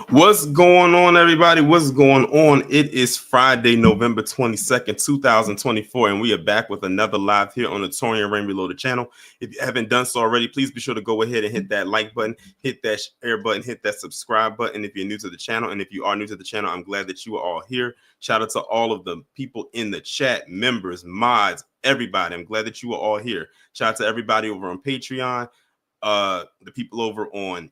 What's going on, everybody? What's going on? It is Friday, November 22nd, 2024, and we are back with another live here on the Torian Rain Reloaded channel. If you haven't done so already, please be sure to go ahead and hit that like button, hit that share button, hit that subscribe button if you're new to the channel. And if you are new to the channel, I'm glad that you are all here. Shout out to all of the people in the chat, members, mods, everybody. I'm glad that you are all here. Shout out to everybody over on Patreon, the people over on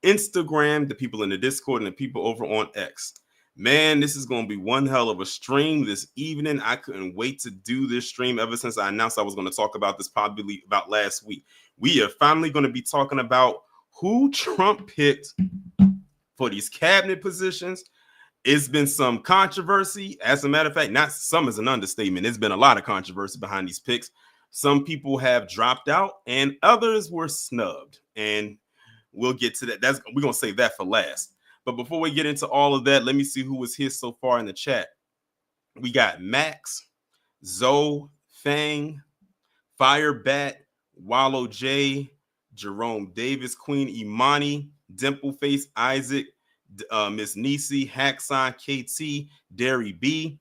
Instagram, the people in the Discord, and the people over on X. Man, this is going to be one hell of a stream this evening. I couldn't wait to do this stream ever since I announced I was going to talk about this probably about last week. We are finally going to be talking about who Trump picked for these cabinet positions. It's been some controversy. As a matter of fact, not some is an understatement. There's been a lot of controversy behind these picks. Some people have dropped out and others were snubbed. And we'll get to that. We're going to save that for last. But before we get into all of that, let me see who was here so far in the chat. We got Max, Zoe, Fang, Firebat, Wallow J, Jerome Davis, Queen Imani, Dimpleface Isaac, Miss Nisi, Hacksign KT, Derry B,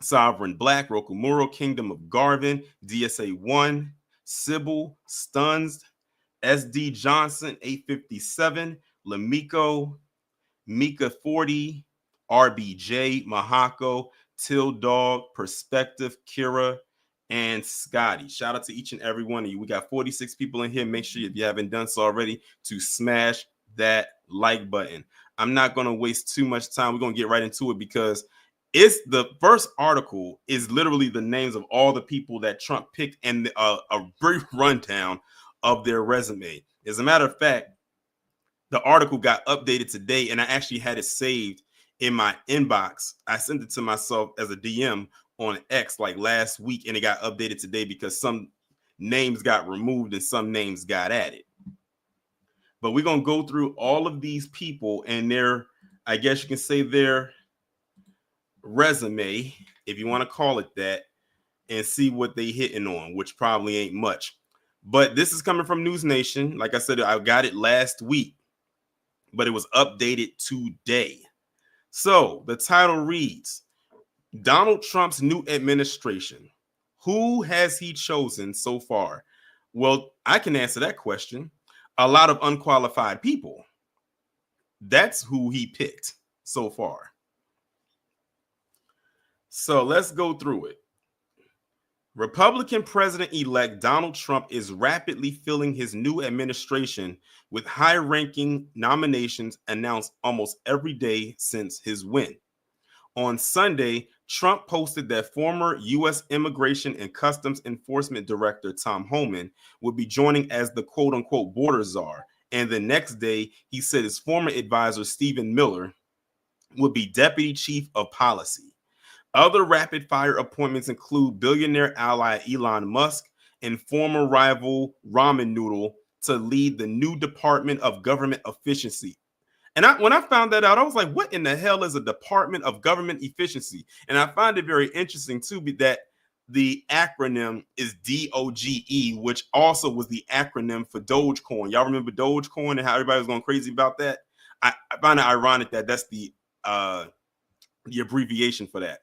Sovereign Black, Rokumuro, Kingdom of Garvin, DSA 1, Sybil, Stuns, SD Johnson, 857, Lamiko, Mika 40, RBJ, Mahako, Till Dog, Perspective, Kira, and Scotty. Shout out to each and every one of you. We got 46 people in here. Make sure, if you haven't done so already, to smash that like button. I'm not going to waste too much time. We're going to get right into it because it's the first article is literally the names of all the people that Trump picked and a brief rundown of their resume. As a matter of fact, the article got updated today and I actually had it saved in my inbox. I sent it to myself as a DM on X like last week and it got updated today because some names got removed and some names got added. But we're going to go through all of these people and their, I guess you can say their resume, if you want to call it that, and see what they hitting on, which probably ain't much. But this is coming from News Nation. Like I said, I got it last week, but it was updated today. So the title reads, Donald Trump's new administration. Who has he chosen so far? Well, I can answer that question. A lot of unqualified people. That's who he picked so far. So let's go through it. Republican President-elect Donald Trump is rapidly filling his new administration with high-ranking nominations announced almost every day since his win. On Sunday, Trump posted that former U.S. Immigration and Customs Enforcement Director Tom Homan would be joining as the quote-unquote border czar. And the next day, he said his former advisor Stephen Miller would be deputy chief of policy. Other rapid-fire appointments include billionaire ally Elon Musk and former rival Ramen Noodle to lead the new Department of Government Efficiency. And when I found that out, I was like, what in the hell is a Department of Government Efficiency? And I find it very interesting, too, that the acronym is DOGE, which also was the acronym for Dogecoin. Y'all remember Dogecoin and how everybody was going crazy about that? I find it ironic that that's the abbreviation for that.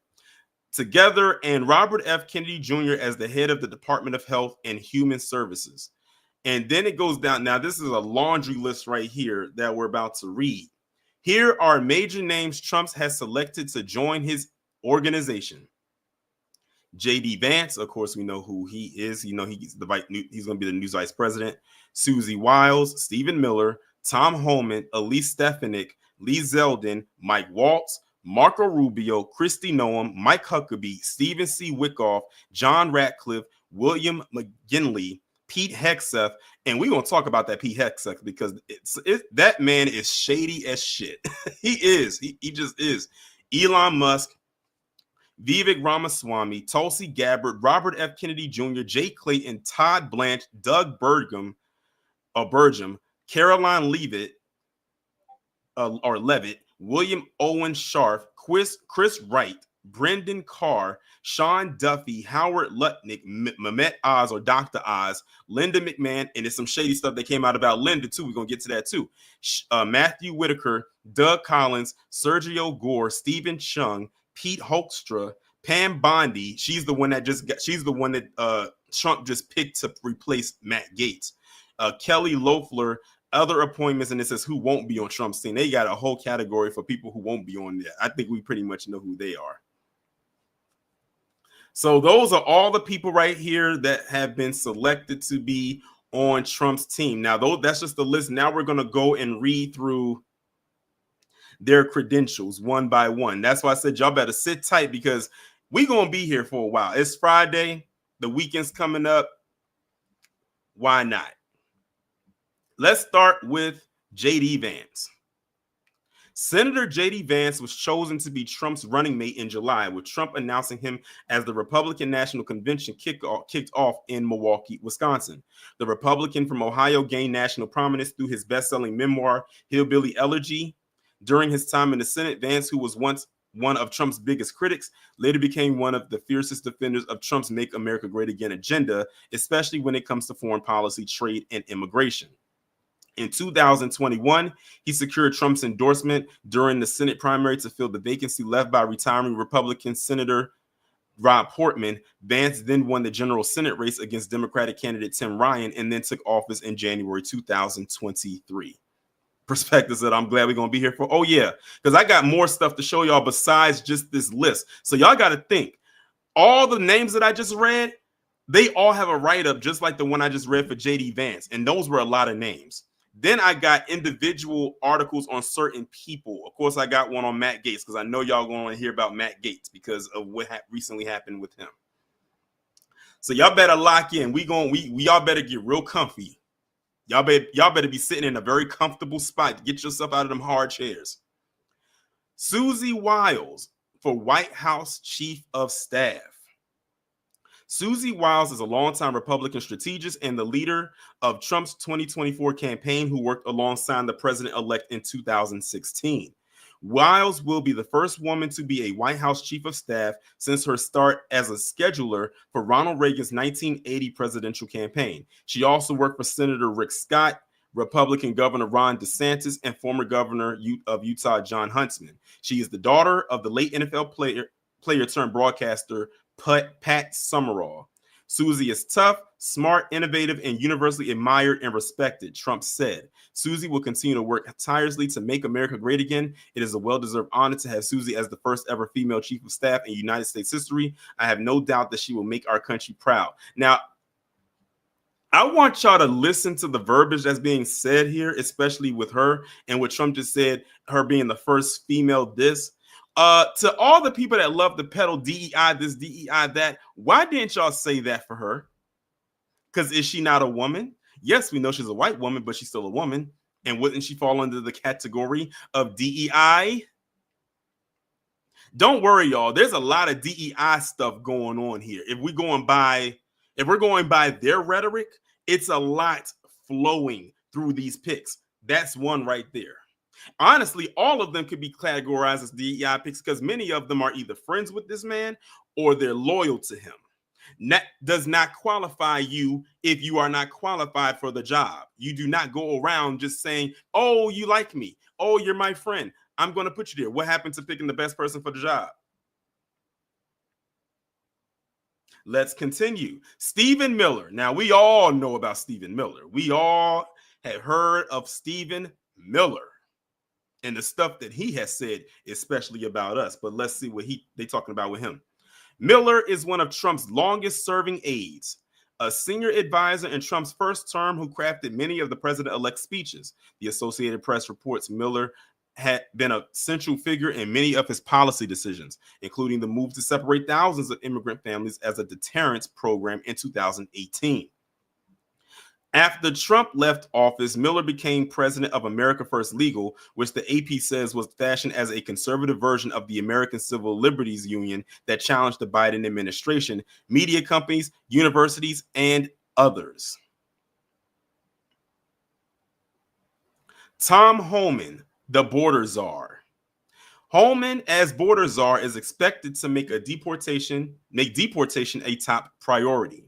Together, and Robert F. Kennedy Jr. as the head of the Department of Health and Human Services. And then it goes down. Now, this is a laundry list right here that we're about to read. Here are major names Trump has selected to join his organization. J.D. Vance, of course, we know who he is. You know, he's going to be the new vice president. Susie Wiles, Stephen Miller, Tom Homan, Elise Stefanik, Lee Zeldin, Mike Waltz, Marco Rubio, Kristi Noem, Mike Huckabee, Stephen C. Wickoff, John Ratcliffe, William McGinley, Pete Hegseth, and we're going to talk about that Pete Hegseth because that man is shady as shit. He is. He just is. Elon Musk, Vivek Ramaswamy, Tulsi Gabbard, Robert F. Kennedy Jr., Jay Clayton, Todd Blanche, Doug Burgum, Caroline Leavitt, Levitt, William Owen Scharf, Chris Wright, Brendan Carr, Sean Duffy, Howard Lutnick, Mehmet Oz or Dr. Oz, Linda McMahon, and there's some shady stuff that came out about Linda too. We're going to get to that too. Matthew Whitaker, Doug Collins, Sergio Gore, Stephen Chung, Pete Hoekstra, Pam Bondi. She's the one that Trump just picked to replace Matt Gaetz. Kelly Loeffler, other appointments, and it says who won't be on Trump's team. They got a whole category for people who won't be on there. I think we pretty much know who they are. So those are all the people right here that have been selected to be on Trump's team. Now, that's just the list. Now we're going to go and read through their credentials one by one. That's why I said y'all better sit tight because we're going to be here for a while. It's Friday. The weekend's coming up. Why not? Let's start with J.D. Vance. Senator J.D. Vance was chosen to be Trump's running mate in July, with Trump announcing him as the Republican National Convention kicked off in Milwaukee, Wisconsin. The Republican from Ohio gained national prominence through his best-selling memoir, Hillbilly Elegy. During his time in the Senate, Vance, who was once one of Trump's biggest critics, later became one of the fiercest defenders of Trump's Make America Great Again agenda, especially when it comes to foreign policy, trade, and immigration. In 2021, he secured Trump's endorsement during the Senate primary to fill the vacancy left by retiring Republican Senator Rob Portman. Vance then won the general Senate race against Democratic candidate Tim Ryan and then took office in January 2023. Perspectives that I'm glad we're going to be here for. Oh, yeah, because I got more stuff to show y'all besides just this list. So y'all got to think. All the names that I just read, they all have a write-up just like the one I just read for J.D. Vance. And those were a lot of names. Then I got individual articles on certain people. Of course, I got one on Matt Gaetz because I know y'all going to hear about Matt Gaetz because of what recently happened with him. So y'all better lock in. We y'all better get real comfy. Y'all better be sitting in a very comfortable spot. Get yourself out of them hard chairs. Susie Wiles for White House Chief of Staff. Susie Wiles is a longtime Republican strategist and the leader of Trump's 2024 campaign who worked alongside the president-elect in 2016. Wiles will be the first woman to be a White House chief of staff since her start as a scheduler for Ronald Reagan's 1980 presidential campaign. She also worked for Senator Rick Scott, Republican Governor Ron DeSantis, and former governor of Utah, John Huntsman. She is the daughter of the late NFL player turned broadcaster Pat Summerall. Susie is tough, smart, innovative, and universally admired and respected, Trump said. Susie will continue to work tirelessly to make America great again. It is a well-deserved honor to have Susie as the first ever female chief of staff in United States history. I have no doubt that she will make our country proud. Now, I want y'all to listen to the verbiage that's being said here, especially with her and what Trump just said, her being the first female this. To all the people that love to peddle DEI this, DEI that, why didn't y'all say that for her? Because is she not a woman? Yes, we know she's a white woman, but she's still a woman. And wouldn't she fall under the category of DEI? Don't worry, y'all. There's a lot of DEI stuff going on here. If we're going by their rhetoric, it's a lot flowing through these picks. That's one right there. Honestly, all of them could be categorized as DEI picks because many of them are either friends with this man or they're loyal to him. That does not qualify you if you are not qualified for the job. You do not go around just saying, oh, you like me. Oh, you're my friend. I'm going to put you there. What happened to picking the best person for the job? Let's continue. Stephen Miller. Now, we all know about Stephen Miller. We all have heard of Stephen Miller and the stuff that he has said, especially about us. But let's see what they talking about with him. Miller is one of Trump's longest serving aides, a senior advisor in Trump's first term who crafted many of the president-elect's speeches. The Associated Press reports Miller had been a central figure in many of his policy decisions, including the move to separate thousands of immigrant families as a deterrence program in 2018. After Trump left office, Miller became president of America First Legal, which the AP says was fashioned as a conservative version of the American Civil Liberties Union that challenged the Biden administration, media companies, universities, and others. Tom Homan, the border czar. Holman, as border czar, is expected to make deportation a top priority.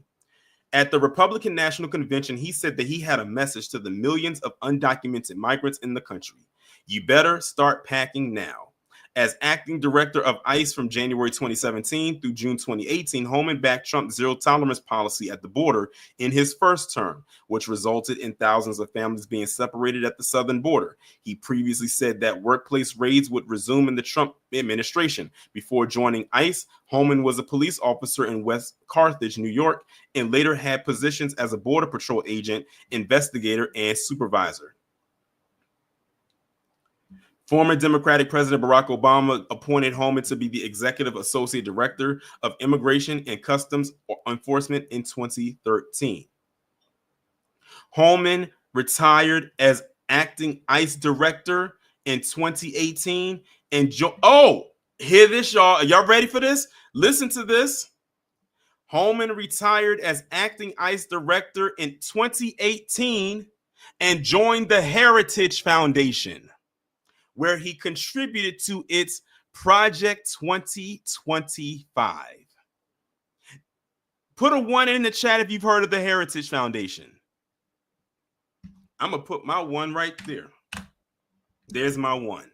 At the Republican National Convention, he said that he had a message to the millions of undocumented migrants in the country. You better start packing now. As acting director of ICE from January 2017 through June 2018, Holman backed Trump's zero tolerance policy at the border in his first term, which resulted in thousands of families being separated at the southern border. He previously said that workplace raids would resume in the Trump administration. Before joining ICE, Holman was a police officer in West Carthage, New York, and later had positions as a Border Patrol agent, investigator, and supervisor. Former Democratic President Barack Obama appointed Holman to be the Executive Associate Director of Immigration and Customs Enforcement in 2013. Holman retired as acting ICE Director in 2018 and hear this, y'all. Are y'all ready for this? Listen to this. Holman retired as acting ICE Director in 2018 and joined the Heritage Foundation, where he contributed to its Project 2025. Put a 1 in the chat if you've heard of the Heritage Foundation. I'm going to put my 1 right there. There's my 1.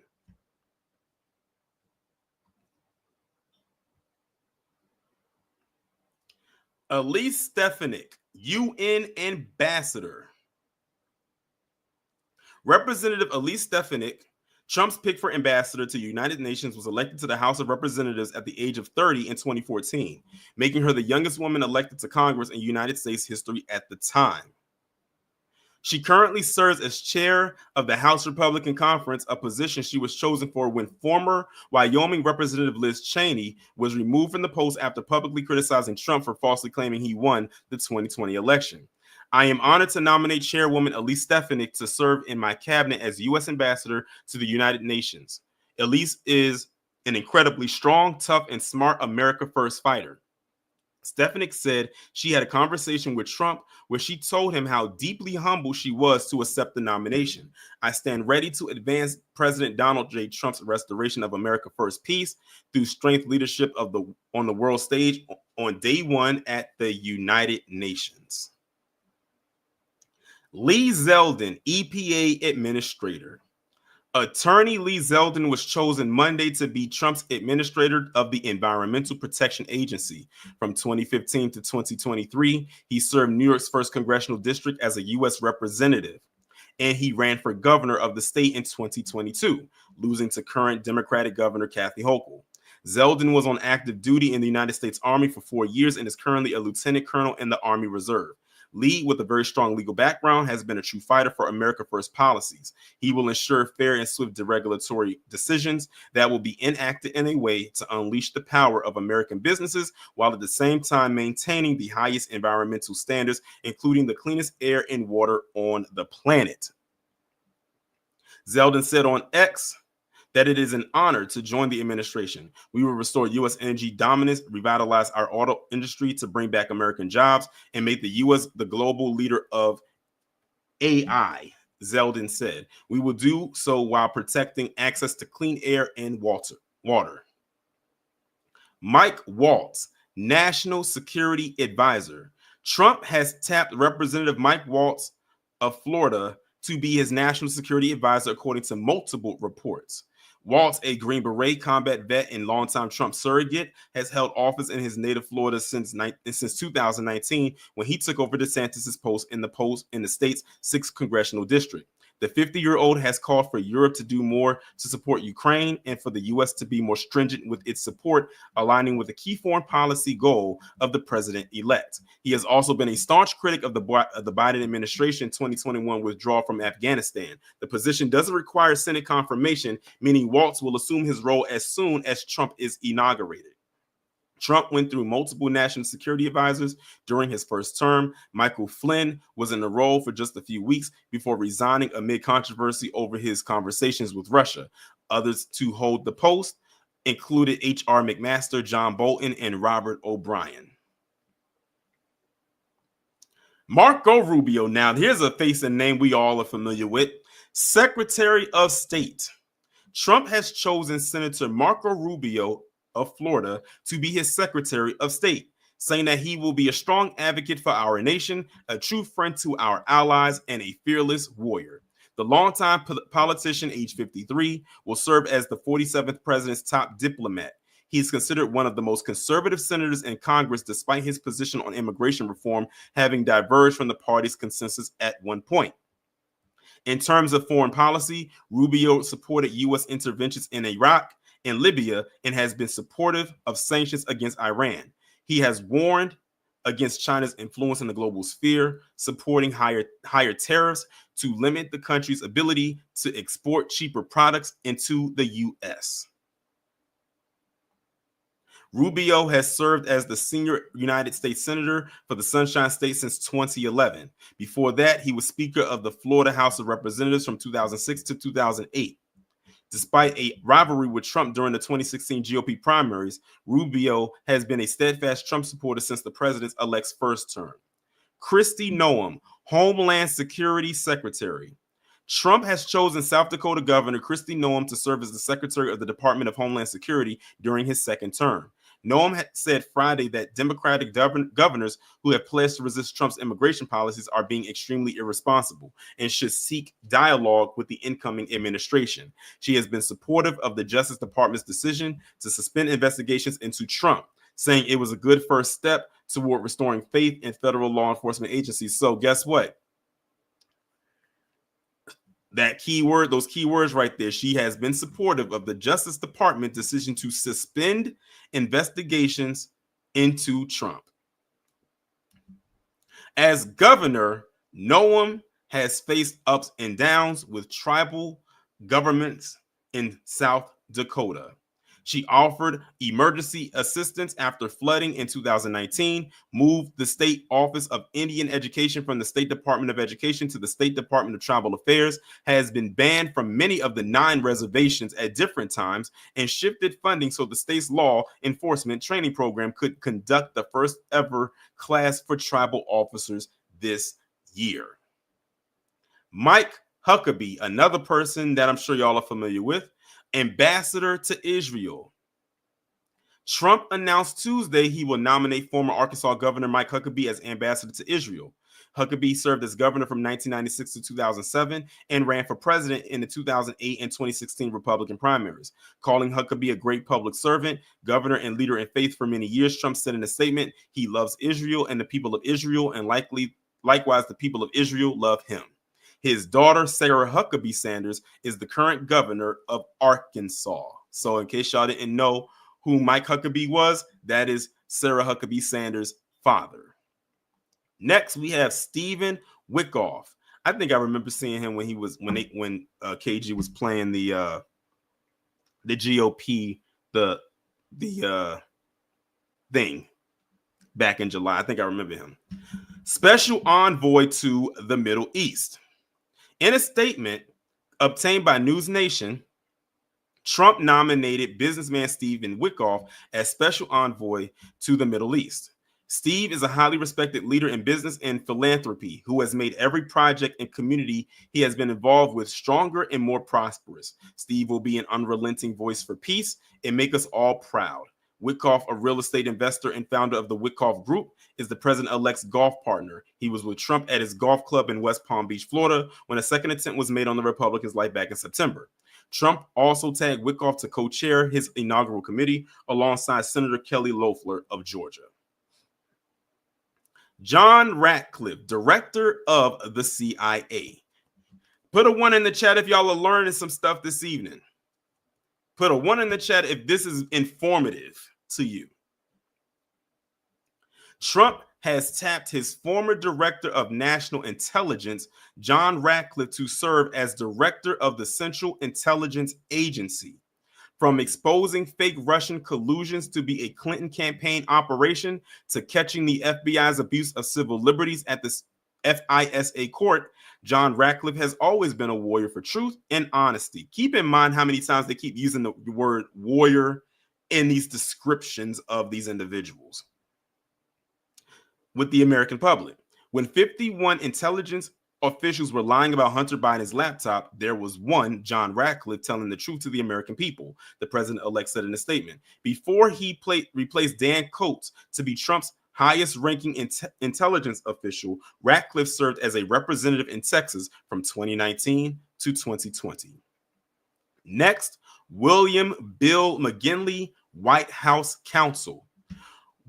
Elise Stefanik, UN Ambassador. Representative Elise Stefanik, Trump's pick for ambassador to the United Nations, was elected to the House of Representatives at the age of 30 in 2014, making her the youngest woman elected to Congress in United States history at the time. She currently serves as chair of the House Republican Conference, a position she was chosen for when former Wyoming Representative Liz Cheney was removed from the post after publicly criticizing Trump for falsely claiming he won the 2020 election. I am honored to nominate Chairwoman Elise Stefanik to serve in my cabinet as U.S. Ambassador to the United Nations. Elise is an incredibly strong, tough, and smart America First fighter. Stefanik said she had a conversation with Trump where she told him how deeply humble she was to accept the nomination. I stand ready to advance President Donald J. Trump's restoration of America First peace through strength leadership on the world stage on day one at the United Nations. Lee Zeldin, EPA Administrator. Attorney Lee Zeldin was chosen Monday to be Trump's administrator of the Environmental Protection Agency. From 2015 to 2023, he served New York's 1st Congressional District as a U.S. representative, and he ran for governor of the state in 2022, losing to current Democratic Governor Kathy Hochul. Zeldin was on active duty in the United States Army for 4 years and is currently a lieutenant colonel in the Army Reserve. Lee, with a very strong legal background, has been a true fighter for America First policies. He will ensure fair and swift regulatory decisions that will be enacted in a way to unleash the power of American businesses while at the same time maintaining the highest environmental standards, including the cleanest air and water on the planet. Zeldin said on X that it is an honor to join the administration. We will restore U.S. energy dominance, revitalize our auto industry to bring back American jobs, and make the U.S. the global leader of AI, Zeldin said. We will do so while protecting access to clean air and water. Mike Waltz, National Security Advisor. Trump has tapped Representative Mike Waltz of Florida to be his national security advisor, according to multiple reports. Waltz, a Green Beret combat vet and longtime Trump surrogate, has held office in his native Florida since 2019, when he took over DeSantis' post in the state's 6th congressional district. The 50-year-old has called for Europe to do more to support Ukraine and for the U.S. to be more stringent with its support, aligning with the key foreign policy goal of the president-elect. He has also been a staunch critic of the Biden administration 2021 withdrawal from Afghanistan. The position doesn't require Senate confirmation, meaning Waltz will assume his role as soon as Trump is inaugurated. Trump went through multiple national security advisors during his first term. Michael Flynn was in the role for just a few weeks before resigning amid controversy over his conversations with Russia. Others to hold the post included H.R. McMaster, John Bolton, and Robert O'Brien. Marco Rubio. Now, here's a face and name we all are familiar with. Secretary of State. Trump has chosen Senator Marco Rubio of Florida to be his Secretary of State, saying that he will be a strong advocate for our nation, a true friend to our allies, and a fearless warrior. The longtime politician, age 53, will serve as the 47th president's top diplomat. He is considered one of the most conservative senators in Congress, despite his position on immigration reform having diverged from the party's consensus at one point. In terms of foreign policy, Rubio supported U.S. interventions in Iraq and Libya and has been supportive of sanctions against Iran. He has warned against China's influence in the global sphere, supporting higher tariffs to limit the country's ability to export cheaper products into the U.S. Rubio has served as the senior United States Senator for the Sunshine State since 2011. Before that, he was Speaker of the Florida House of Representatives from 2006 to 2008. Despite a rivalry with Trump during the 2016 GOP primaries, Rubio has been a steadfast Trump supporter since the president-elect's first term. Kristi Noem, Homeland Security Secretary. Trump has chosen South Dakota Governor Kristi Noem to serve as the Secretary of the Department of Homeland Security during his second term. Noem said Friday that Democratic governors who have pledged to resist Trump's immigration policies are being extremely irresponsible and should seek dialogue with the incoming administration. She has been supportive of the Justice Department's decision to suspend investigations into Trump, saying it was a good first step toward restoring faith in federal law enforcement agencies. So guess what? That keyword, those keywords right there, she has been supportive of the Justice Department decision to suspend investigations into Trump. As governor, Noem has faced ups and downs with tribal governments in South Dakota. She offered emergency assistance after flooding in 2019, moved the state office of Indian Education from the State Department of Education to the State Department of Tribal Affairs, has been banned from many of the 9 reservations at different times, and shifted funding so the state's law enforcement training program could conduct the first ever class for tribal officers this year. Mike Huckabee, another person that I'm sure y'all are familiar with, ambassador to Israel. Trump announced Tuesday he will nominate former Arkansas Governor Mike Huckabee as ambassador to Israel. Huckabee served as governor from 1996 to 2007 and ran for president in the 2008 and 2016 Republican primaries. Calling Huckabee a great public servant, governor, and leader in faith for many years, Trump said in a statement, he loves Israel and the people of Israel, and likewise the people of Israel love him. His daughter, Sarah Huckabee Sanders, is the current governor of Arkansas. So in case y'all didn't know who Mike Huckabee was, that is Sarah Huckabee Sanders' father. Next, we have Stephen Wickoff. I think I remember seeing him when KG was playing the GOP the thing back in July. I think I remember him. Special envoy to the Middle East. In a statement obtained by News Nation, Trump nominated businessman Stephen Wickoff as special envoy to the Middle East. Steve is a highly respected leader in business and philanthropy who has made every project and community he has been involved with stronger and more prosperous. Steve will be an unrelenting voice for peace and make us all proud. Wickoff, a real estate investor and founder of the Wickoff Group, is the president-elect's golf partner. He was with Trump at his golf club in West Palm Beach, Florida, when a second attempt was made on the Republicans' life back in September. Trump also tagged Wickoff to co-chair his inaugural committee alongside Senator Kelly Loeffler of Georgia. John Ratcliffe, director of the CIA. Put a 1 in the chat if y'all are learning some stuff this evening. Put a 1 in the chat if this is informative to you. Trump has tapped his former director of national intelligence, John Ratcliffe, to serve as director of the Central Intelligence Agency. From exposing fake Russian collusions to be a Clinton campaign operation to catching the FBI's abuse of civil liberties at the FISA court, John Ratcliffe has always been a warrior for truth and honesty. Keep in mind how many times they keep using the word warrior in these descriptions of these individuals with the American public. When 51 intelligence officials were lying about Hunter Biden's laptop, there was one, John Ratcliffe, telling the truth to the American people, the president-elect said in a statement. Before he replaced Dan Coats to be Trump's highest-ranking intelligence official, Ratcliffe served as a representative in Texas from 2019 to 2020. Next, William Bill McGinley, White House counsel.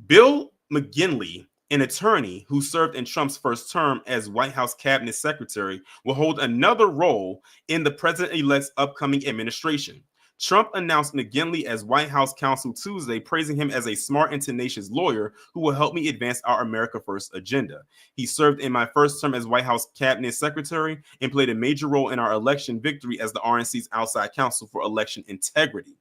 Bill McGinley, an attorney who served in Trump's first term as White House cabinet secretary, will hold another role in the president-elect's upcoming administration. Trump announced McGinley as White House counsel Tuesday, praising him as a smart and tenacious lawyer who will help me advance our America First agenda. He served in my first term as White House cabinet secretary and played a major role in our election victory as the RNC's outside counsel for election integrity.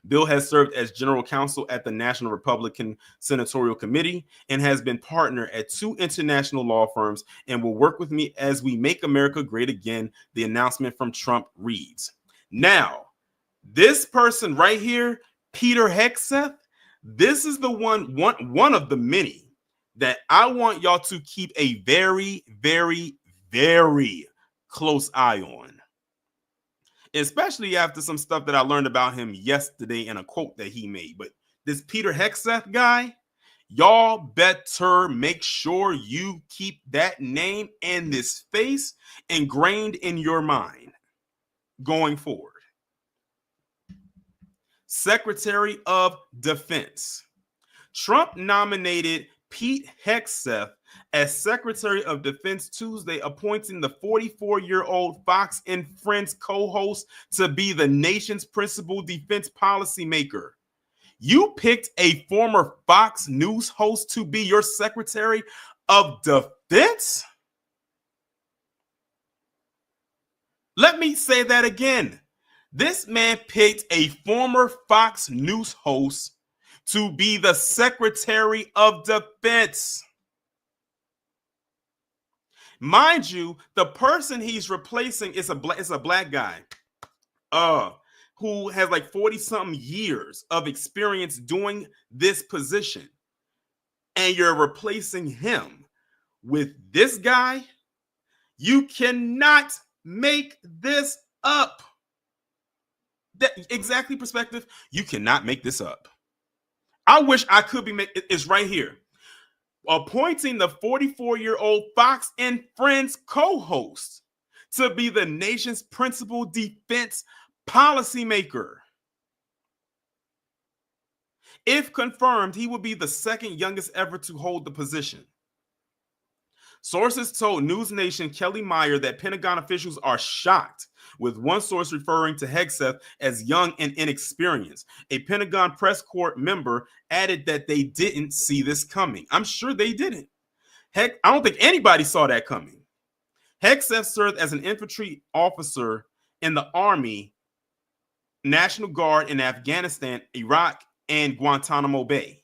Bill has served as general counsel at the National Republican Senatorial Committee and has been partner at 2 international law firms and will work with me as we make America great again, the announcement from Trump reads. Now, this person right here, Peter Hegseth, this is the one of the many that I want y'all to keep a very, very, very close eye on. Especially after some stuff that I learned about him yesterday in a quote that he made. But this Peter Hegseth guy, y'all better make sure you keep that name and this face ingrained in your mind going forward. Secretary of Defense. Trump nominated Pete Hegseth as Secretary of Defense Tuesday, appointing the 44-year-old Fox and Friends co-host to be the nation's principal defense policymaker. You picked a former Fox News host to be your Secretary of Defense? Let me say that again. This man picked a former Fox News host to be the Secretary of Defense. Mind you, the person he's replacing is a black guy who has like 40-something years of experience doing this position. And you're replacing him with this guy? You cannot make this up. That exactly perspective. You cannot make this up. I wish I could be it's right here. Appointing the 44-year-old Fox and Friends co-host to be the nation's principal defense policymaker. If confirmed, he will be the second youngest ever to hold the position. Sources told News Nation Kelly Meyer that Pentagon officials are shocked, with one source referring to Hegseth as young and inexperienced. A Pentagon press corps member added that they didn't see this coming. I'm sure they didn't. Heck, I don't think anybody saw that coming. Hegseth served as an infantry officer in the Army, National Guard in Afghanistan, Iraq, and Guantanamo Bay.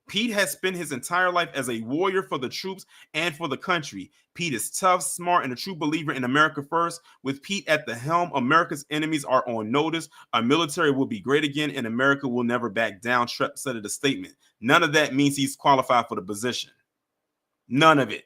Pete has spent his entire life as a warrior for the troops and for the country. Pete is tough, smart, and a true believer in America first. With Pete at the helm, America's enemies are on notice. Our military will be great again, and America will never back down, Trepp said in a statement. None of that means he's qualified for the position. None of it.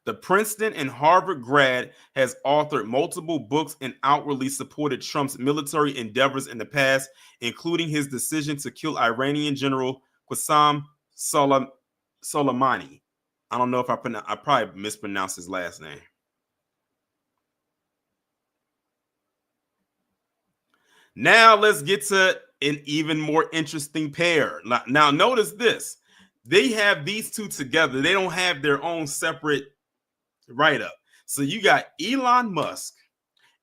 The Princeton and Harvard grad has authored multiple books and outwardly supported Trump's military endeavors in the past, including his decision to kill Iranian General Qasem Soleimani. I don't know if I probably mispronounced his last name. Now let's get to an even more interesting pair. Now notice this. They have these two together. They don't have their own separate write-up. So you got Elon Musk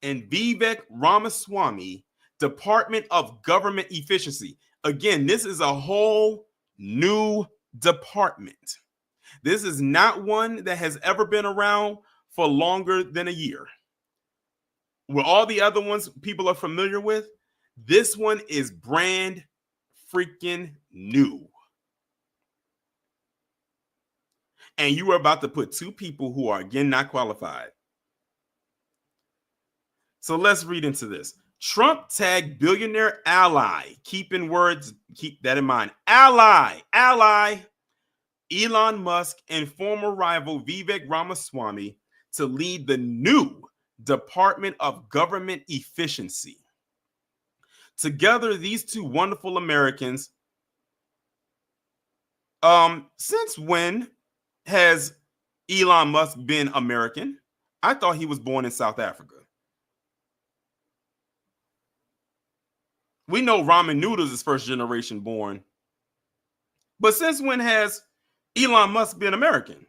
and Vivek Ramaswamy, Department of Government Efficiency. Again, this is a whole new department. This is not one that has ever been around for longer than a year. Where all the other ones people are familiar with, this one is brand freaking new. And you are about to put two people who are, again, not qualified. So let's read into this. Trump tagged billionaire ally, keep that in mind, ally, Elon Musk and former rival Vivek Ramaswamy to lead the new Department of Government Efficiency. Together, these two wonderful Americans, since when has Elon Musk been American? I thought he was born in South Africa. We know ramen noodles is first generation born. But since when has Elon Musk been American?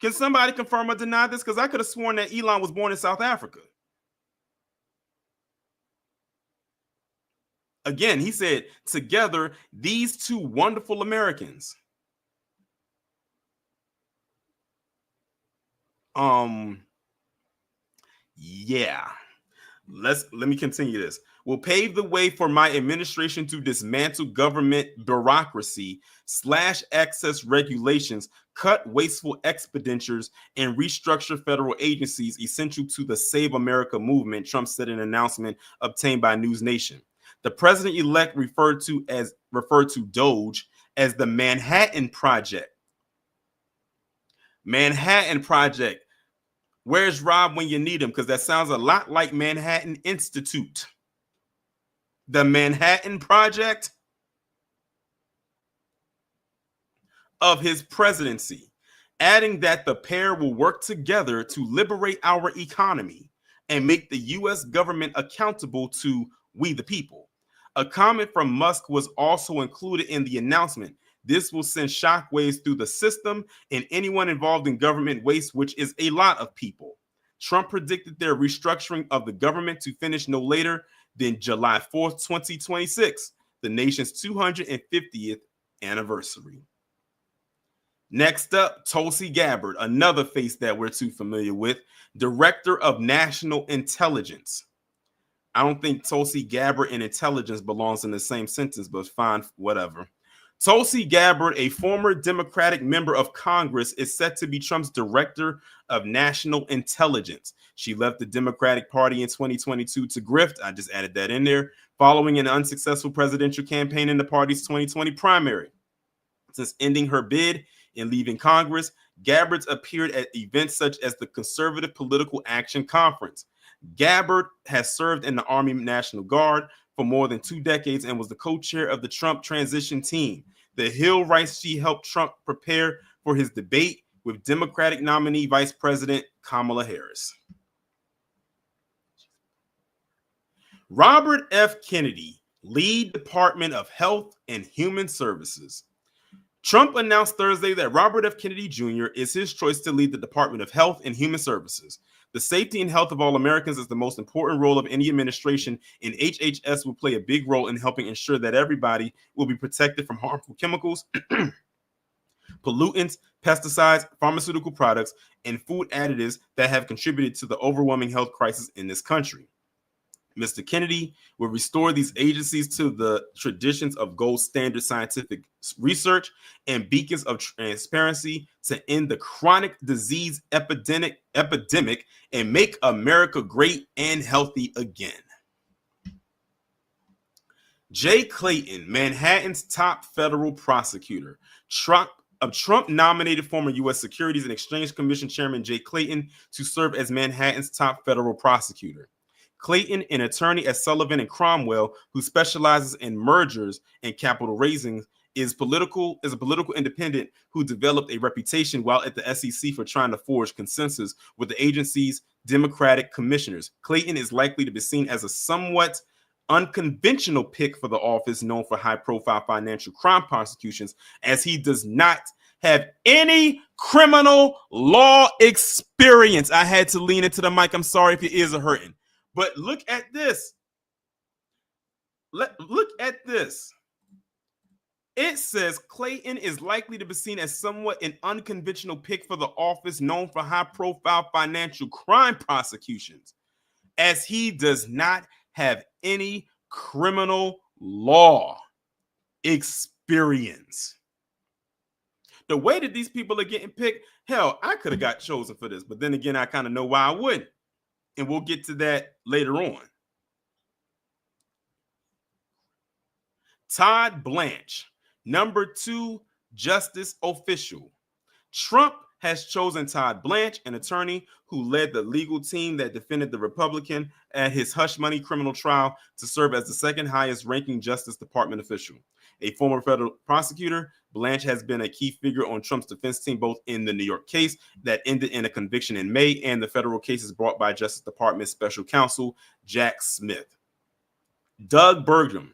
Can somebody confirm or deny this? Because I could have sworn that Elon was born in South Africa. Again, he said, together, these two wonderful Americans. Yeah. Let me continue this. Will pave the way for my administration to dismantle government bureaucracy, slash access regulations, cut wasteful expenditures, and restructure federal agencies essential to the Save America movement, Trump said in an announcement obtained by News Nation. The president-elect referred to Doge as the Manhattan Project. Manhattan Project. Where's Rob when you need him? Because that sounds a lot like Manhattan Institute. The Manhattan Project of his presidency, adding that the pair will work together to liberate our economy and make the U.S. government accountable to we the people. A comment from Musk was also included in the announcement. This will send shockwaves through the system and anyone involved in government waste, which is a lot of people. Trump predicted their restructuring of the government to finish no later than July 4th, 2026, the nation's 250th anniversary. Next up, Tulsi Gabbard, another face that we're too familiar with, Director of National Intelligence. I don't think Tulsi Gabbard and intelligence belongs in the same sentence, but fine, whatever. Tulsi Gabbard, a former Democratic member of Congress, is set to be Trump's Director of National Intelligence. She left the Democratic Party in 2022 to grift. I just added that in there, following an unsuccessful presidential campaign in the party's 2020 primary. Since ending her bid and leaving Congress, Gabbard appeared at events such as the Conservative Political Action Conference. Gabbard has served in the Army National Guard for more than 2 decades and was the co-chair of the Trump transition team. The Hill writes she helped Trump prepare for his debate with Democratic nominee Vice President Kamala Harris. Robert F. Kennedy, lead Department of Health and Human Services. Trump announced Thursday that Robert F. Kennedy Jr. is his choice to lead the Department of Health and Human Services. The safety and health of all Americans is the most important role of any administration, and HHS will play a big role in helping ensure that everybody will be protected from harmful chemicals, pollutants, pesticides, pharmaceutical products, and food additives that have contributed to the overwhelming health crisis in this country. Mr. Kennedy will restore these agencies to the traditions of gold standard scientific research and beacons of transparency to end the chronic disease epidemic and make America great and healthy again. Jay Clayton, Manhattan's top federal prosecutor. Trump nominated former U.S. Securities and Exchange Commission Chairman Jay Clayton to serve as Manhattan's top federal prosecutor. Clayton, an attorney at Sullivan and Cromwell, who specializes in mergers and capital raising, is a political independent who developed a reputation while at the SEC for trying to forge consensus with the agency's Democratic commissioners. Clayton is likely to be seen as a somewhat unconventional pick for the office, known for high-profile financial crime prosecutions, as he does not have any criminal law experience. I had to lean into the mic. I'm sorry if your ears are hurting. But look at this. Look at this. It says Clayton is likely to be seen as somewhat an unconventional pick for the office, known for high-profile financial crime prosecutions, as he does not have any criminal law experience. The way that these people are getting picked, hell, I could have got chosen for this, but then again, I kind of know why I wouldn't. And we'll get to that later on. Todd Blanche, number 2 justice official. Trump has chosen Todd Blanche, an attorney who led the legal team that defended the Republican at his hush money criminal trial, to serve as the second highest ranking Justice Department official. A former federal prosecutor, Blanche has been a key figure on Trump's defense team, both in the New York case that ended in a conviction in May and the federal cases brought by Justice Department Special Counsel Jack Smith. Doug Burgum,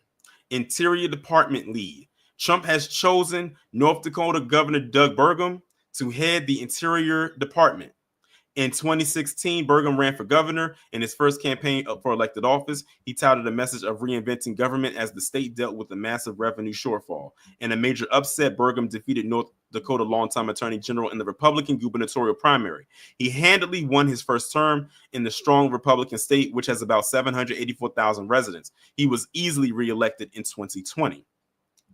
Interior Department lead. Trump has chosen North Dakota Governor Doug Burgum to head the Interior Department. In 2016, Burgum ran for governor. In his first campaign up for elected office, he touted a message of reinventing government as the state dealt with a massive revenue shortfall. In a major upset, Burgum defeated North Dakota longtime Attorney General in the Republican gubernatorial primary. He handily won his first term in the strong Republican state, which has about 784,000 residents. He was easily reelected in 2020.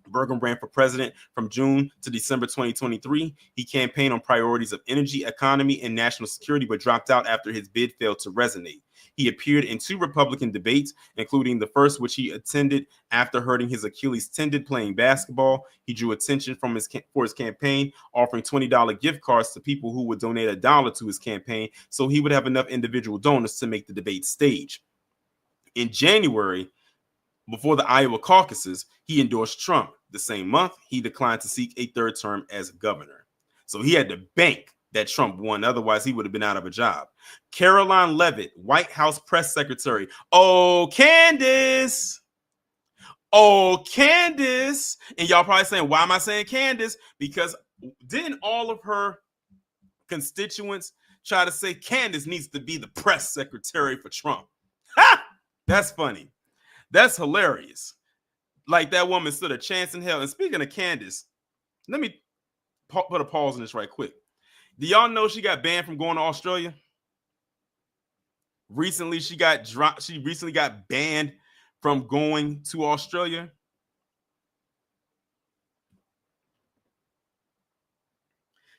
Burgum ran for president from June to December 2023. He campaigned on priorities of energy, economy, and national security, but dropped out after his bid failed to resonate. He appeared in 2 Republican debates, including the first, which he attended after hurting his Achilles tendon playing basketball. He drew attention for his campaign, offering $20 gift cards to people who would donate $1 to his campaign, so he would have enough individual donors to make the debate stage. In January, before the Iowa caucuses, he endorsed Trump. The same month, he declined to seek a third term as governor. So he had to bank that Trump won. Otherwise, he would have been out of a job. Caroline Leavitt, White House press secretary. Oh, Candace. Oh, Candace. And y'all probably saying, why am I saying Candace? Because didn't all of her constituents try to say Candace needs to be the press secretary for Trump? Ha! That's funny. That's hilarious. Like, that woman stood a chance in hell. And speaking of Candace, let me put a pause on this right quick. Do y'all know she got banned from going to Australia? Recently, she recently got banned from going to Australia.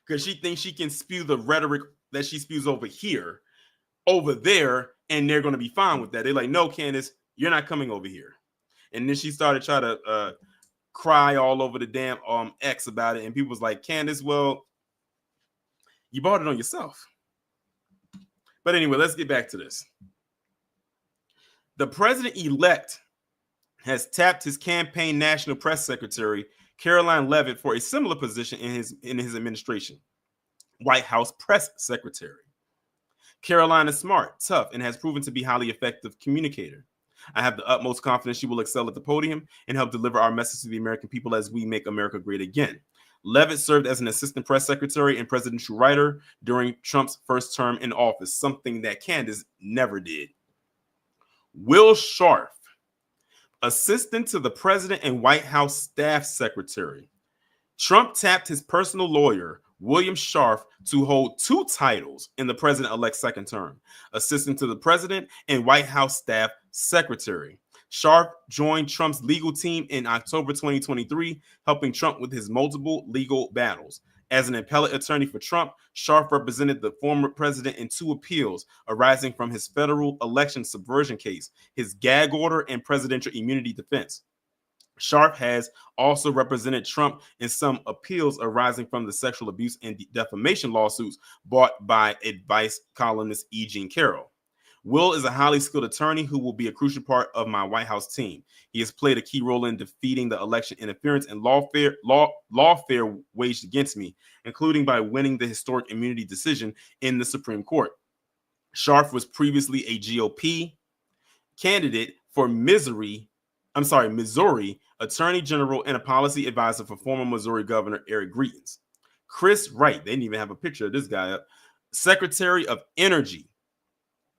Because she thinks she can spew the rhetoric that she spews over here, over there, and they're going to be fine with that. They're like, no, Candace, you're not coming over here. And then she started trying to cry all over the damn X about it. And people was like, Candace, well, you brought it on yourself. But anyway, let's get back to this. The president-elect has tapped his campaign national press secretary, Caroline Leavitt, for a similar position in his administration, White House press secretary. Caroline is smart, tough, and has proven to be a highly effective communicator. I have the utmost confidence she will excel at the podium and help deliver our message to the American people as we make America great again. Leavitt served as an assistant press secretary and presidential writer during Trump's first term in office, something that Candace never did. Will Scharf, assistant to the president and White House staff secretary. Trump tapped his personal lawyer, William Scharf, to hold 2 titles in the president-elect's second term, assistant to the president and White House staff secretary. Scharf joined Trump's legal team in October 2023, helping Trump with his multiple legal battles. As an appellate attorney for Trump, Scharf represented the former president in 2 appeals arising from his federal election subversion case, his gag order, and presidential immunity defense. Scharf has also represented Trump in some appeals arising from the sexual abuse and defamation lawsuits brought by advice columnist E. Jean Carroll. Will is a highly skilled attorney who will be a crucial part of my White House team. He has played a key role in defeating the election interference and lawfare waged against me, including by winning the historic immunity decision in the Supreme Court. Scharf was previously a GOP candidate for Missouri Attorney General and a policy advisor for former Missouri Governor Eric Greitens. Chris Wright, they didn't even have a picture of this guy up, Secretary of Energy.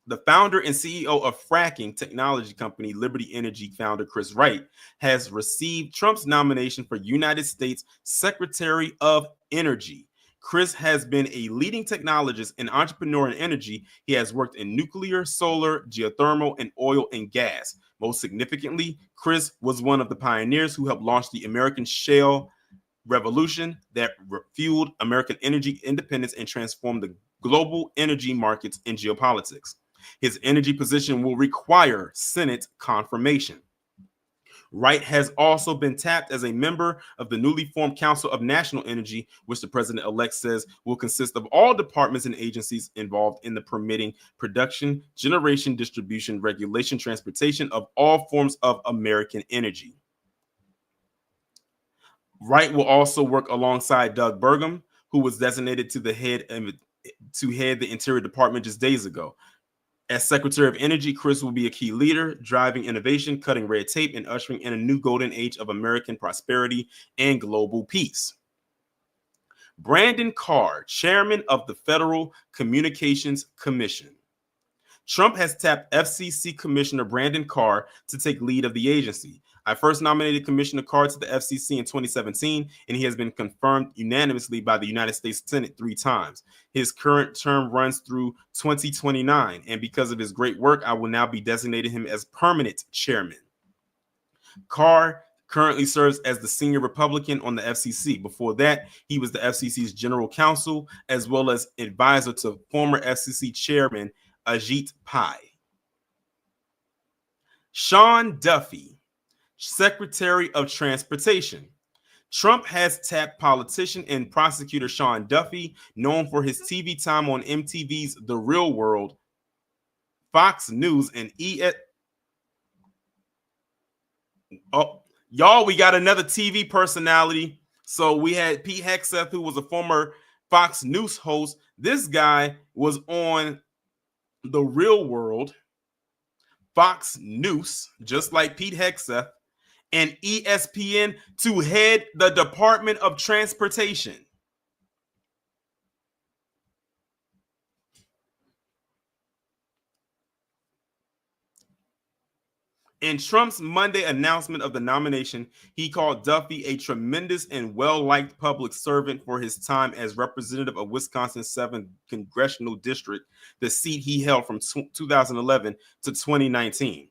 The founder and CEO of fracking technology company Liberty Energy, founder Chris Wright, has received Trump's nomination for United States Secretary of Energy. Chris has been a leading technologist and entrepreneur in energy. He has worked in nuclear, solar, geothermal, and oil and gas. Most significantly, Chris was one of the pioneers who helped launch the American shale revolution that fueled American energy independence and transformed the global energy markets and geopolitics. His energy position will require Senate confirmation. Wright has also been tapped as a member of the newly formed Council of National Energy, which the president-elect says will consist of all departments and agencies involved in the permitting, production, generation, distribution, regulation, transportation of all forms of American energy. Wright will also work alongside Doug Burgum, who was designated to head the Interior Department just days ago. As Secretary of Energy, Chris will be a key leader, driving innovation, cutting red tape, and ushering in a new golden age of American prosperity and global peace. Brandon Carr, chairman of the Federal Communications Commission. Trump has tapped FCC Commissioner Brandon Carr to take lead of the agency. I first nominated Commissioner Carr to the FCC in 2017, and he has been confirmed unanimously by the United States Senate 3 times. His current term runs through 2029, and because of his great work, I will now be designating him as permanent chairman. Carr currently serves as the senior Republican on the FCC. Before that, he was the FCC's general counsel, as well as advisor to former FCC chairman Ajit Pai. Sean Duffy, Secretary of Transportation. Trump has tapped politician and prosecutor Sean Duffy, known for his TV time on MTV's The Real World, Fox News, and y'all, we got another TV personality. So we had Pete Hegseth, who was a former Fox News host. This guy was on The Real World, Fox News, just like Pete Hegseth, and ESPN to head the Department of Transportation. In Trump's Monday announcement of the nomination, he called Duffy a tremendous and well-liked public servant for his time as representative of Wisconsin's 7th Congressional District, the seat he held from 2011 to 2019.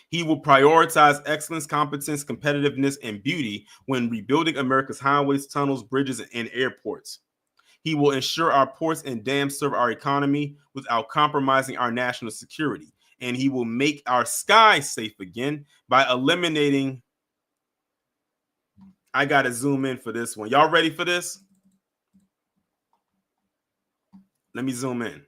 He will prioritize excellence, competence, competitiveness, and beauty when rebuilding America's highways, tunnels, bridges, and airports. He will ensure our ports and dams serve our economy without compromising our national security. And he will make our skies safe again by eliminating. I got to zoom in for this one. Y'all ready for this? Let me zoom in.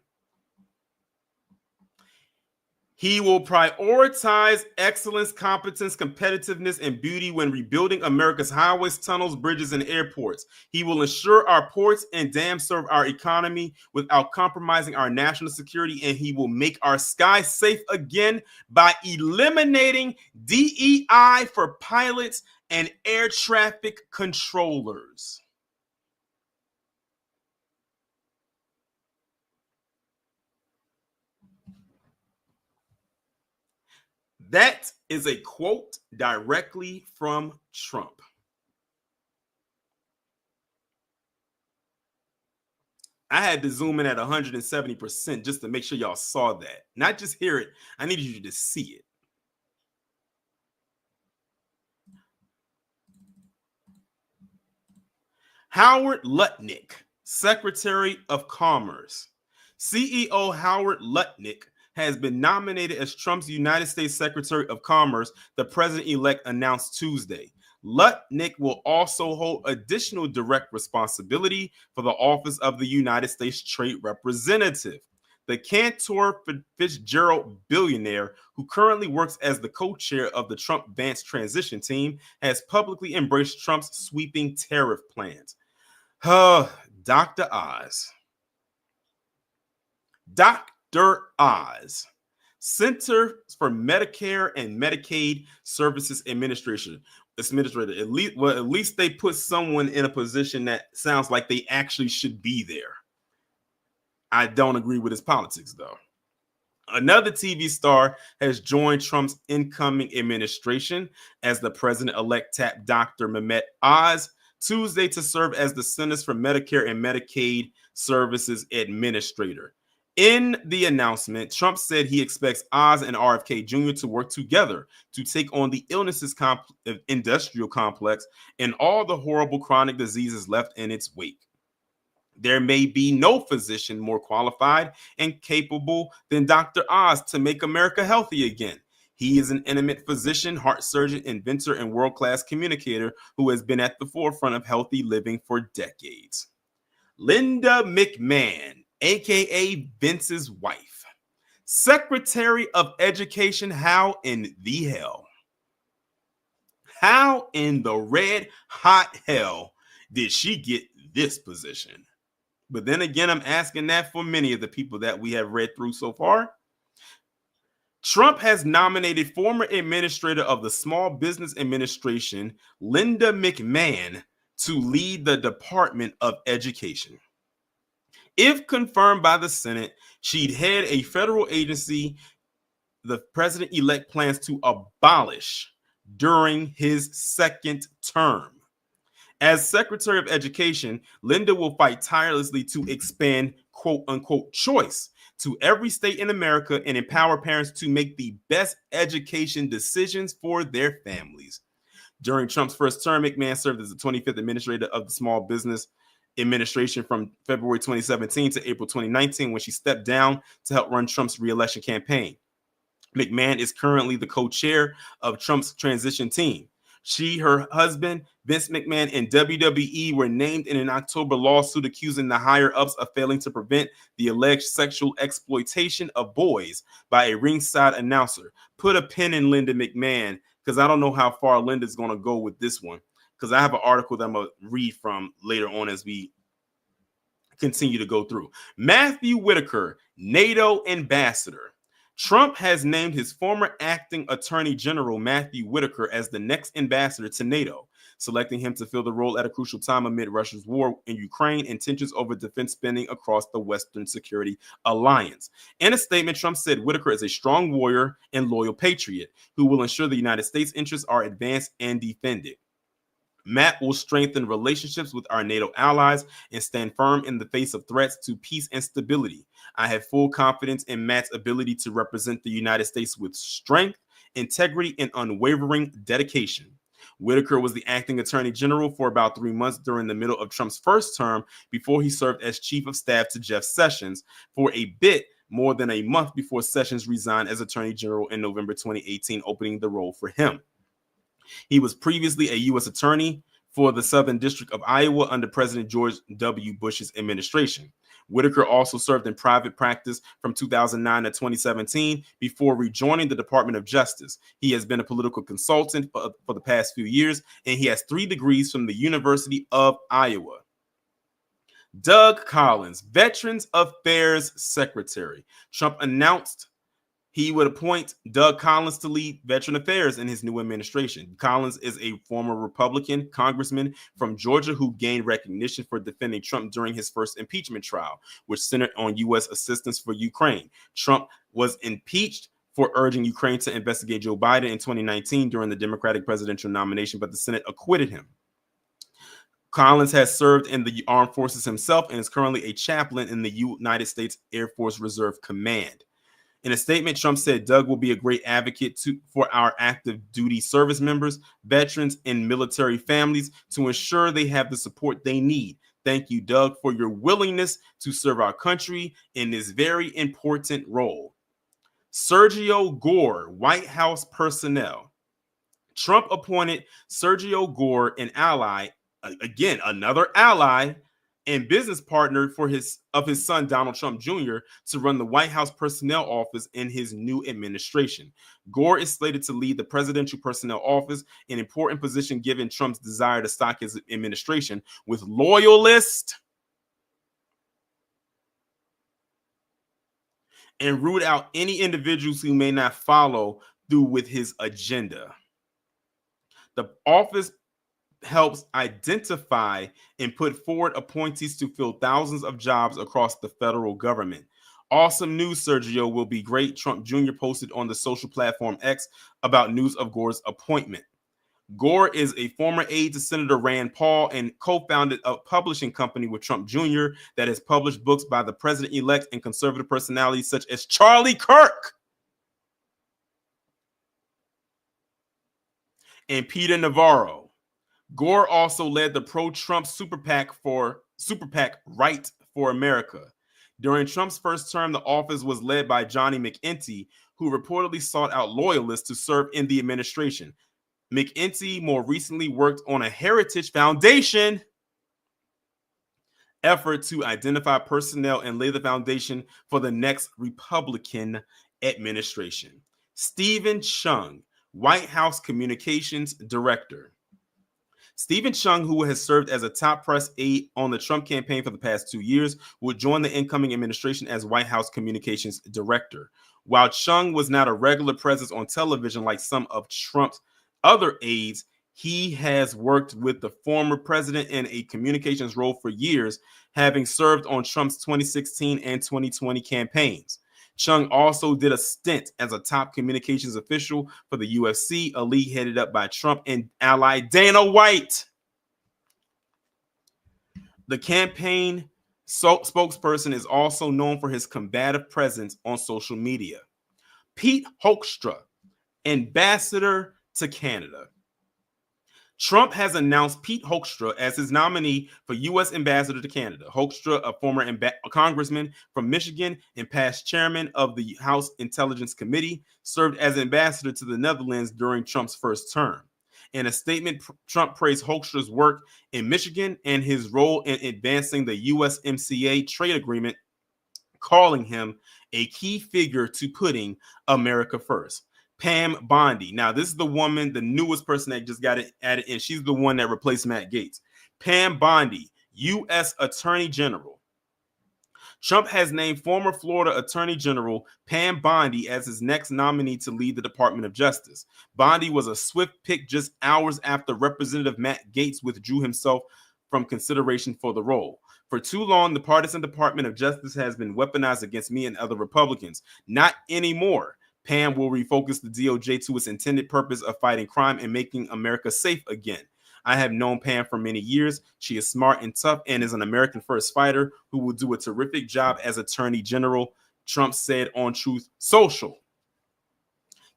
He will prioritize excellence, competence, competitiveness, and beauty when rebuilding America's highways, tunnels, bridges, and airports. He will ensure our ports and dams serve our economy without compromising our national security, and he will make our skies safe again by eliminating DEI for pilots and air traffic controllers. That is a quote directly from Trump. I had to zoom in at 170% just to make sure y'all saw that. Not just hear it, I needed you to see it. Howard Lutnick, Secretary of Commerce. CEO Howard Lutnick has been nominated as Trump's United States Secretary of Commerce, the president-elect announced Tuesday. Lutnick will also hold additional direct responsibility for the office of the United States Trade Representative. The Cantor Fitzgerald billionaire, who currently works as the co-chair of the Trump-Vance transition team, has publicly embraced Trump's sweeping tariff plans. Dr. Oz. Dr. Oz, Center for Medicare and Medicaid Services Administrator. At least they put someone in a position that sounds like they actually should be there. I don't agree with his politics, though. Another TV star has joined Trump's incoming administration as the president-elect tapped Dr. Mehmet Oz Tuesday to serve as the Centers for Medicare and Medicaid Services Administrator. In the announcement, Trump said he expects Oz and RFK Jr. to work together to take on the illnesses industrial complex and all the horrible chronic diseases left in its wake. There may be no physician more qualified and capable than Dr. Oz to make America healthy again. He is an eminent physician, heart surgeon, inventor, and world-class communicator who has been at the forefront of healthy living for decades. Linda McMahon, aka Vince's wife, Secretary of Education. How in the hell? How in the red hot hell did she get this position? But then again, I'm asking that for many of the people that we have read through so far. Trump has nominated former administrator of the Small Business Administration, Linda McMahon, to lead the Department of Education. If confirmed by the Senate, she'd head a federal agency the president-elect plans to abolish during his second term. As Secretary of Education, Linda will fight tirelessly to expand quote-unquote choice to every state in America and empower parents to make the best education decisions for their families. During Trump's first term, McMahon served as the 25th administrator of the Small Business Administration from February 2017 to April 2019, when she stepped down to help run Trump's re-election campaign. McMahon is currently the co-chair of Trump's transition team. She, her husband, Vince McMahon, and WWE were named in an October lawsuit accusing the higher-ups of failing to prevent the alleged sexual exploitation of boys by a ringside announcer. Put a pin in Linda McMahon, because I don't know how far Linda's going to go with this one, because I have an article that I'm going to read from later on as we continue to go through. Matthew Whitaker, NATO ambassador. Trump has named his former acting attorney general, Matthew Whitaker, as the next ambassador to NATO, selecting him to fill the role at a crucial time amid Russia's war in Ukraine and tensions over defense spending across the Western Security Alliance. In a statement, Trump said Whitaker is a strong warrior and loyal patriot who will ensure the United States' interests are advanced and defended. Matt will strengthen relationships with our NATO allies and stand firm in the face of threats to peace and stability. I have full confidence in Matt's ability to represent the United States with strength, integrity, and unwavering dedication. Whitaker was the acting attorney general for about 3 months during the middle of Trump's first term before he served as chief of staff to Jeff Sessions for a bit more than a month before Sessions resigned as attorney general in November 2018, opening the role for him. He was previously a U.S. attorney for the Southern District of Iowa under President George W. Bush's administration. Whitaker also served in private practice from 2009 to 2017 before rejoining the Department of Justice. He has been a political consultant for the past few years, and he has 3 degrees from the University of Iowa. Doug Collins, Veterans Affairs Secretary. Trump announced he would appoint Doug Collins to lead Veteran Affairs in his new administration. Collins is a former Republican congressman from Georgia who gained recognition for defending Trump during his first impeachment trial, which centered on U.S. assistance for Ukraine. Trump was impeached for urging Ukraine to investigate Joe Biden in 2019 during the Democratic presidential nomination, but the Senate acquitted him. Collins has served in the armed forces himself and is currently a chaplain in the United States Air Force Reserve Command. In a statement, Trump said Doug will be a great advocate for our active duty service members, veterans, and military families to ensure they have the support they need. Thank you, Doug, for your willingness to serve our country in this very important role. Sergio Gore, White House personnel. Trump appointed Sergio Gore, an ally, again, another ally, and business partner his son, Donald Trump Jr., to run the White House Personnel Office in his new administration. Gore is slated to lead the Presidential Personnel Office, an important position given Trump's desire to stock his administration with loyalists and root out any individuals who may not follow through with his agenda. The office helps identify and put forward appointees to fill thousands of jobs across the federal government. Awesome news, Sergio, will be great, Trump Jr. posted on the social platform X about news of Gore's appointment. Gore is a former aide to Senator Rand Paul and co-founded a publishing company with Trump Jr. that has published books by the president-elect and conservative personalities such as Charlie Kirk and Peter Navarro. Gore also led the pro-Trump super PAC Right for America. During Trump's first term, the office was led by Johnny McEntee, who reportedly sought out loyalists to serve in the administration. McEntee more recently worked on a Heritage Foundation effort to identify personnel and lay the foundation for the next Republican administration. Stephen Chung, White House Communications Director. Stephen Chung, who has served as a top press aide on the Trump campaign for the past 2 years, would join the incoming administration as White House Communications Director. While Chung was not a regular presence on television like some of Trump's other aides, he has worked with the former president in a communications role for years, having served on Trump's 2016 and 2020 campaigns. Chung also did a stint as a top communications official for the UFC, a league headed up by Trump and ally Dana White. The campaign spokesperson is also known for his combative presence on social media. Pete Hoekstra, ambassador to Canada. Trump has announced Pete Hoekstra as his nominee for U.S. ambassador to Canada. Hoekstra, a former congressman from Michigan and past chairman of the House Intelligence Committee, served as ambassador to the Netherlands during Trump's first term. In a statement, Trump praised Hoekstra's work in Michigan and his role in advancing the USMCA trade agreement, calling him a key figure to putting America first. Pam Bondi. Now, this is the woman, the newest person that just got it added in. She's the one that replaced Matt Gaetz. Pam Bondi, U.S. Attorney General. Trump has named former Florida Attorney General Pam Bondi as his next nominee to lead the Department of Justice. Bondi was a swift pick just hours after Representative Matt Gaetz withdrew himself from consideration for the role. For too long, the partisan Department of Justice has been weaponized against me and other Republicans. Not anymore. Pam will refocus the DOJ to its intended purpose of fighting crime and making America safe again. I have known Pam for many years. She is smart and tough and is an American first fighter who will do a terrific job as Attorney General, Trump said on Truth Social.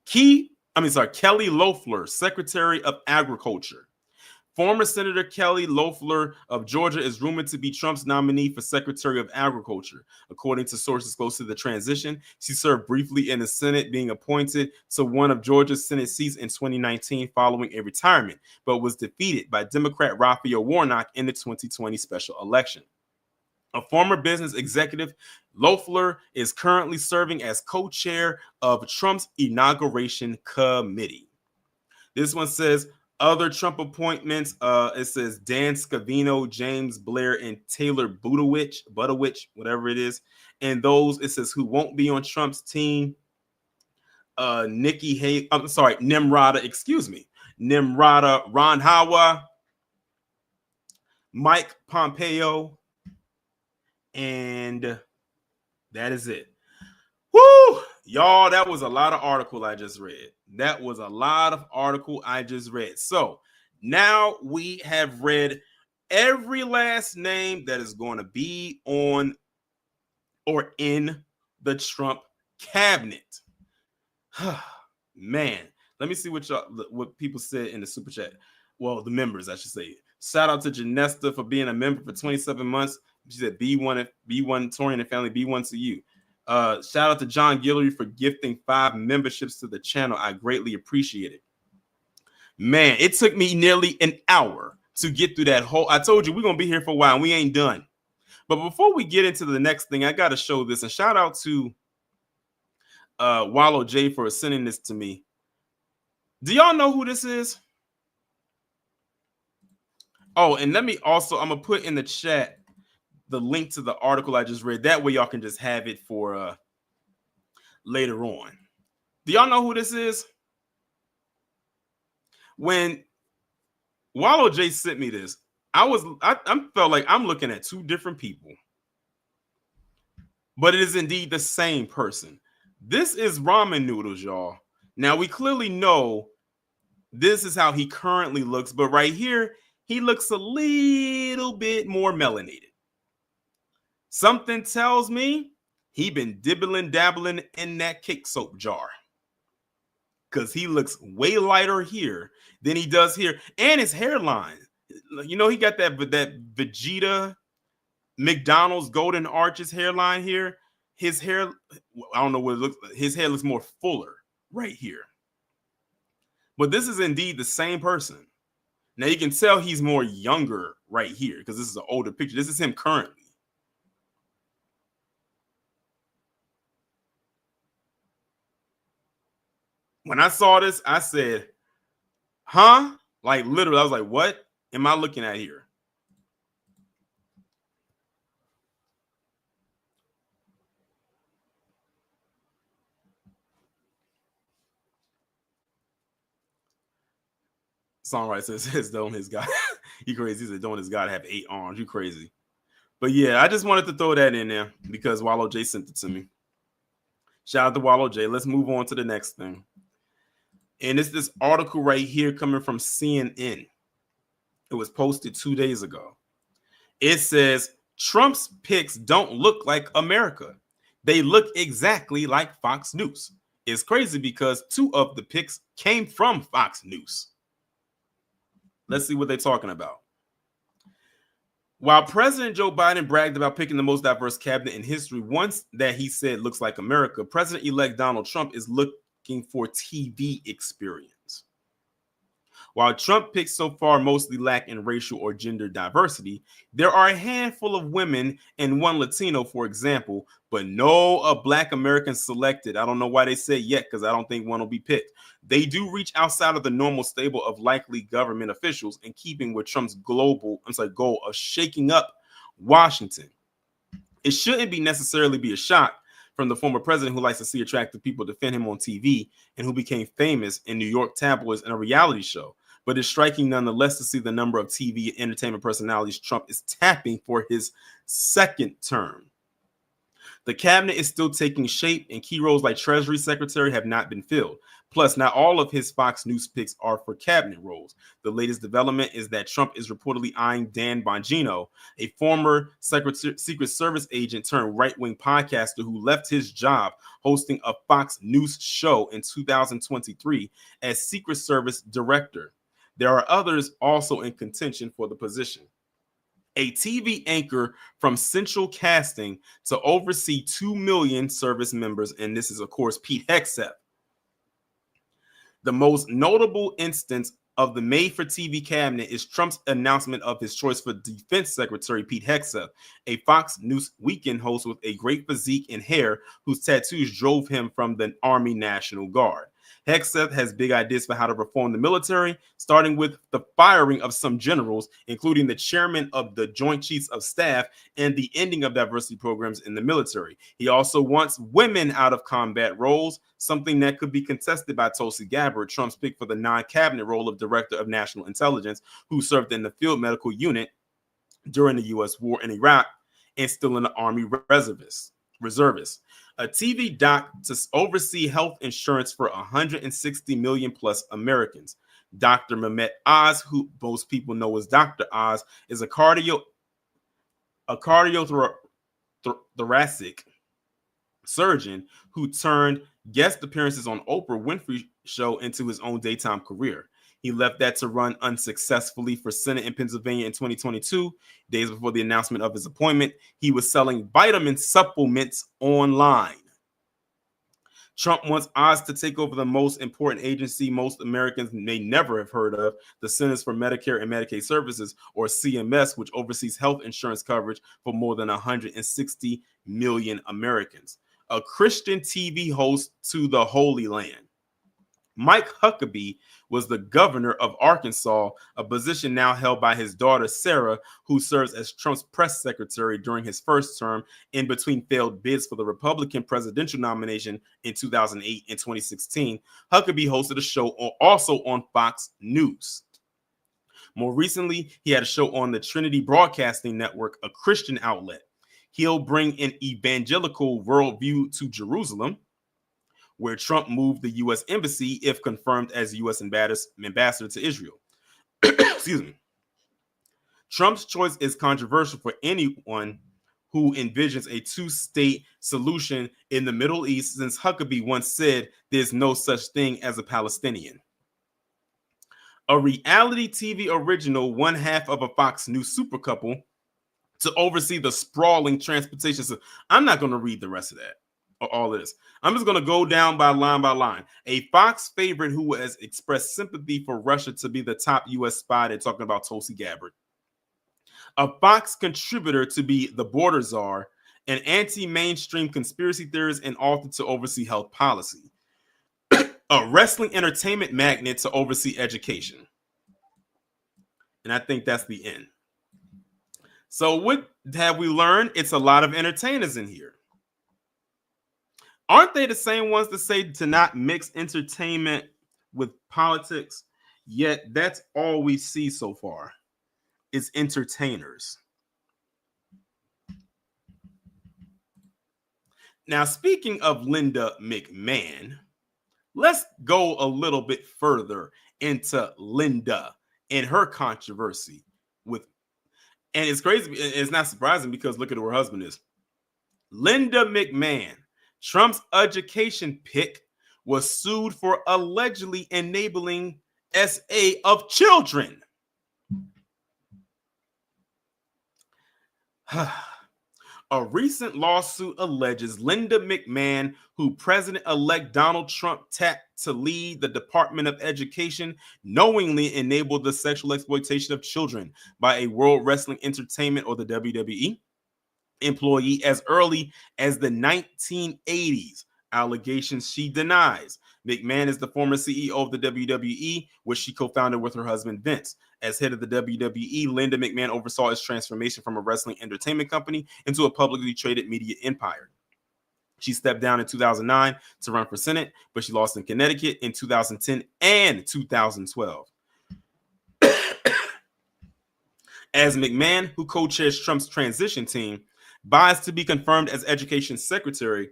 Kelly Loeffler, Secretary of Agriculture. Former Senator Kelly Loeffler of Georgia is rumored to be Trump's nominee for Secretary of Agriculture. According to sources close to the transition, she served briefly in the Senate, being appointed to one of Georgia's Senate seats in 2019 following a retirement, but was defeated by Democrat Raphael Warnock in the 2020 special election. A former business executive, Loeffler is currently serving as co-chair of Trump's inauguration committee. This one says, other Trump appointments, it says Dan Scavino, James Blair, and Taylor Budowich, whatever it is. And those, it says, who won't be on Trump's team. Nimrata, Ron Howard, Mike Pompeo, and that is it. Woo! Y'all, that was a lot of article I just read. So now we have read every last name that is going to be on or in the Trump cabinet. Man, let me see what people said in the super chat. Well, the members, I should say. Shout out to Janesta for being a member for 27 months. She said B1 Torian and family, B1 to you. Shout out to John Guillory for gifting 5 memberships to the channel. I greatly appreciate it. Man, it took me nearly an hour to get through that whole. I told you we're going to be here for a while and we ain't done. But before we get into the next thing, I got to show this. And shout out to Wallow J for sending this to me. Do y'all know who this is? Oh, and I'm going to put in the chat the link to the article I just read. That way y'all can just have it for later on. Do y'all know who this is? When Wallow J sent me this, I felt like I'm looking at 2 different people. But it is indeed the same person. This is ramen noodles, y'all. Now we clearly know this is how he currently looks, but right here, he looks a little bit more melanated. Something tells me he been dabbling in that cake soap jar. Because he looks way lighter here than he does here. And his hairline. You know, he got that Vegeta McDonald's Golden Arches hairline here. his hair, I don't know what it looks like. His hair looks more fuller right here. But this is indeed the same person. Now you can tell he's more younger right here because this is an older picture. This is him currently. When I saw this, I said, huh? Like literally, I was like, what am I looking at here? Songwriter says, don't his God. He crazy. He said, don't his God have 8 arms. You crazy. But yeah, I just wanted to throw that in there because Wallow J sent it to me. Shout out to Wallow J. Let's move on to the next thing. And it's this article right here coming from CNN. It was posted 2 days ago. It says, Trump's picks don't look like America. They look exactly like Fox News. It's crazy because 2 of the picks came from Fox News. Let's see what they're talking about. While President Joe Biden bragged about picking the most diverse cabinet in history, once that he said looks like America, President-elect Donald Trump is looking for TV experience. While Trump picks so far mostly lack in racial or gender diversity, there are a handful of women and 1 Latino, for example, but no Black Americans selected. I don't know why they said yet because I don't think one will be picked. They do reach outside of the normal stable of likely government officials in keeping with Trump's goal of shaking up Washington. It shouldn't necessarily be a shock from the former president who likes to see attractive people defend him on TV and who became famous in New York tabloids in a reality show. But it's striking nonetheless to see the number of TV entertainment personalities Trump is tapping for his second term. The cabinet is still taking shape, and key roles like Treasury Secretary have not been filled. Plus, not all of his Fox News picks are for cabinet roles. The latest development is that Trump is reportedly eyeing Dan Bongino, a former Secret Service agent turned right-wing podcaster who left his job hosting a Fox News show in 2023 as Secret Service director. There are others also in contention for the position. A TV anchor from Central Casting to oversee 2 million service members, and this is, of course, Pete Hegseth. The most notable instance of the made-for-TV cabinet is Trump's announcement of his choice for Defense Secretary Pete Hegseth, a Fox News weekend host with a great physique and hair whose tattoos drove him from the Army National Guard. Hegseth has big ideas for how to reform the military, starting with the firing of some generals, including the chairman of the Joint Chiefs of Staff, and the ending of diversity programs in the military. He also wants women out of combat roles, something that could be contested by Tulsi Gabbard, Trump's pick for the non-cabinet role of Director of National Intelligence, who served in the Field Medical Unit during the U.S. war in Iraq and still in the Army reservists. A TV doc to oversee health insurance for 160 million plus Americans. Dr. Mehmet Oz, who most people know as Dr. Oz, is a cardiothoracic surgeon who turned guest appearances on Oprah Winfrey Show into his own daytime career. He left that to run unsuccessfully for Senate in Pennsylvania in 2022. Days before the announcement of his appointment, he was selling vitamin supplements online. Trump wants Oz to take over the most important agency most Americans may never have heard of, the Centers for Medicare and Medicaid Services, or CMS, which oversees health insurance coverage for more than 160 million Americans. A Christian TV host to the Holy Land. Mike Huckabee was the governor of Arkansas, a position now held by his daughter, Sarah, who serves as Trump's press secretary during his first term in between failed bids for the Republican presidential nomination in 2008 and 2016. Huckabee hosted a show also on Fox News. More recently, he had a show on the Trinity Broadcasting Network, a Christian outlet. He'll bring an evangelical worldview to Jerusalem, where Trump moved the U.S. embassy if confirmed as U.S. ambassador to Israel. Excuse me. Trump's choice is controversial for anyone who envisions a two-state solution in the Middle East, since Huckabee once said there's no such thing as a Palestinian. A reality TV original, one half of a Fox News super couple, to oversee the sprawling transportation system. I'm not going to read the rest of that or all of this. I'm just going to go down by line. A Fox favorite who has expressed sympathy for Russia to be the top U.S. spy. They're talking about Tulsi Gabbard. A Fox contributor to be the border czar, an anti-mainstream conspiracy theorist and author to oversee health policy. A wrestling entertainment magnate to oversee education. And I think that's the end. So what have we learned? It's a lot of entertainers in here. Aren't they the same ones that say to not mix entertainment with politics? Yet that's all we see so far is entertainers. Now, speaking of Linda McMahon, let's go a little bit further into Linda and her controversy with, and it's crazy. It's not surprising because look at who her husband is. Linda McMahon, Trump's education pick, was sued for allegedly enabling SA of children. A recent lawsuit alleges Linda McMahon, who President-elect Donald Trump tapped to lead the Department of Education, knowingly enabled the sexual exploitation of children by a World Wrestling Entertainment, or the WWE, employee as early as the 1980s. Allegations she denies. McMahon is the former CEO of the WWE, which she co-founded with her husband Vince. As head of the WWE, Linda McMahon oversaw its transformation from a wrestling entertainment company into a publicly traded media empire. She stepped down in 2009 to run for Senate, but she lost in Connecticut in 2010 and 2012. As McMahon, who co-chairs Trump's transition team, buys to be confirmed as education secretary,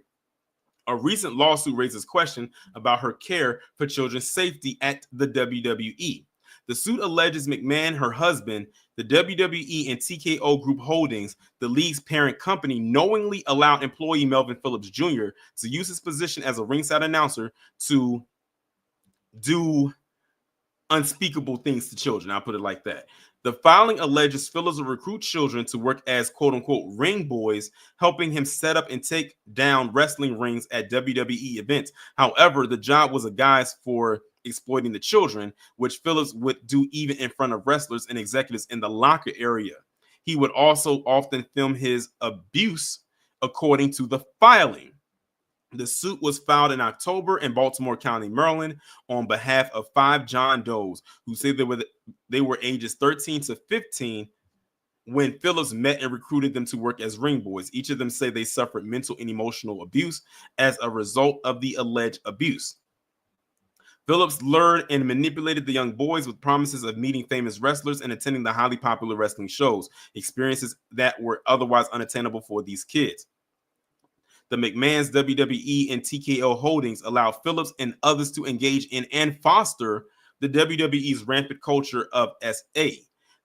a recent lawsuit raises question about her care for children's safety at the WWE. The suit alleges McMahon, her husband, the WWE, and TKO Group Holdings, the league's parent company, knowingly allowed employee Melvin Phillips Jr. to use his position as a ringside announcer to do unspeakable things to children. I'll put it like that. The filing alleges Phillips will recruit children to work as quote-unquote ring boys, helping him set up and take down wrestling rings at WWE events. However, the job was a guise for exploiting the children, which Phillips would do even in front of wrestlers and executives in the locker area. He would also often film his abuse, according to the filing. The suit was filed in October in Baltimore County, Maryland, on behalf of 5 John Does who say they were ages 13 to 15 when Phillips met and recruited them to work as ring boys. Each of them say they suffered mental and emotional abuse as a result of the alleged abuse. Phillips lured and manipulated the young boys with promises of meeting famous wrestlers and attending the highly popular wrestling shows, experiences that were otherwise unattainable for these kids. The McMahon's WWE and TKO Holdings allow Phillips and others to engage in and foster the WWE's rampant culture of SA.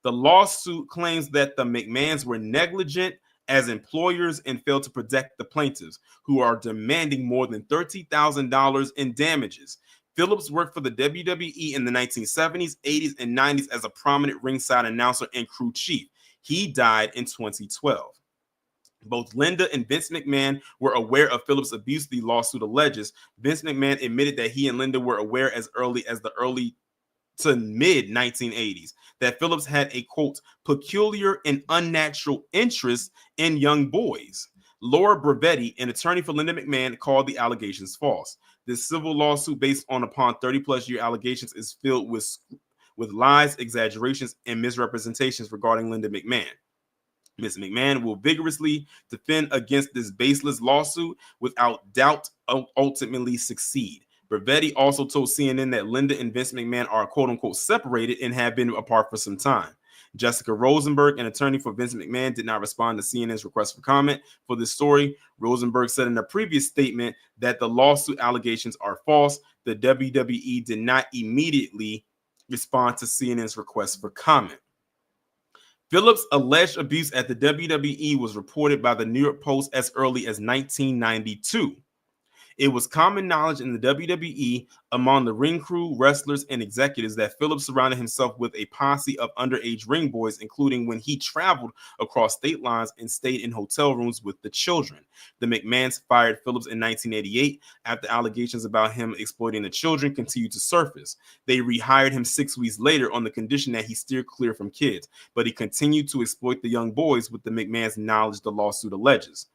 The lawsuit claims that the McMahons were negligent as employers and failed to protect the plaintiffs, who are demanding more than $30,000 in damages. Phillips worked for the WWE in the 1970s, 80s, and 90s as a prominent ringside announcer and crew chief. He died in 2012. Both Linda and Vince McMahon were aware of Phillips' abuse, the lawsuit alleges. Vince McMahon admitted that he and Linda were aware as early as the early to mid 1980s that Phillips had a, quote, peculiar and unnatural interest in young boys. Laura Bravetti, an attorney for Linda McMahon, called the allegations false. This civil lawsuit, based upon 30-plus year allegations, is filled with lies, exaggerations, and misrepresentations regarding Linda McMahon. Ms. McMahon will vigorously defend against this baseless lawsuit, without doubt ultimately succeed. Bravetti also told CNN that Linda and Vince McMahon are quote-unquote separated and have been apart for some time. Jessica Rosenberg, an attorney for Vince McMahon, did not respond to CNN's request for comment for this story. Rosenberg said in a previous statement that the lawsuit allegations are false. The WWE did not immediately respond to CNN's request for comment. Phillips' alleged abuse at the WWE was reported by the New York Post as early as 1992. It was common knowledge in the WWE among the ring crew, wrestlers, and executives that Phillips surrounded himself with a posse of underage ring boys, including when he traveled across state lines and stayed in hotel rooms with the children. The McMahons fired Phillips in 1988 after allegations about him exploiting the children continued to surface. They rehired him 6 weeks later on the condition that he steer clear from kids, but he continued to exploit the young boys with the McMahons' knowledge, the lawsuit alleges.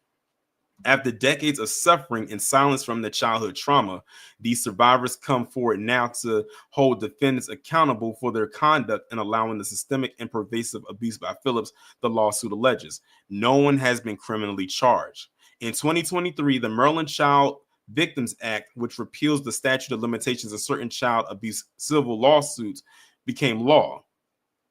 After decades of suffering and silence from the childhood trauma, these survivors come forward now to hold defendants accountable for their conduct in allowing the systemic and pervasive abuse by Phillips, the lawsuit alleges. No one has been criminally charged. In 2023, the Maryland Child Victims Act, which repeals the statute of limitations of certain child abuse civil lawsuits, became law.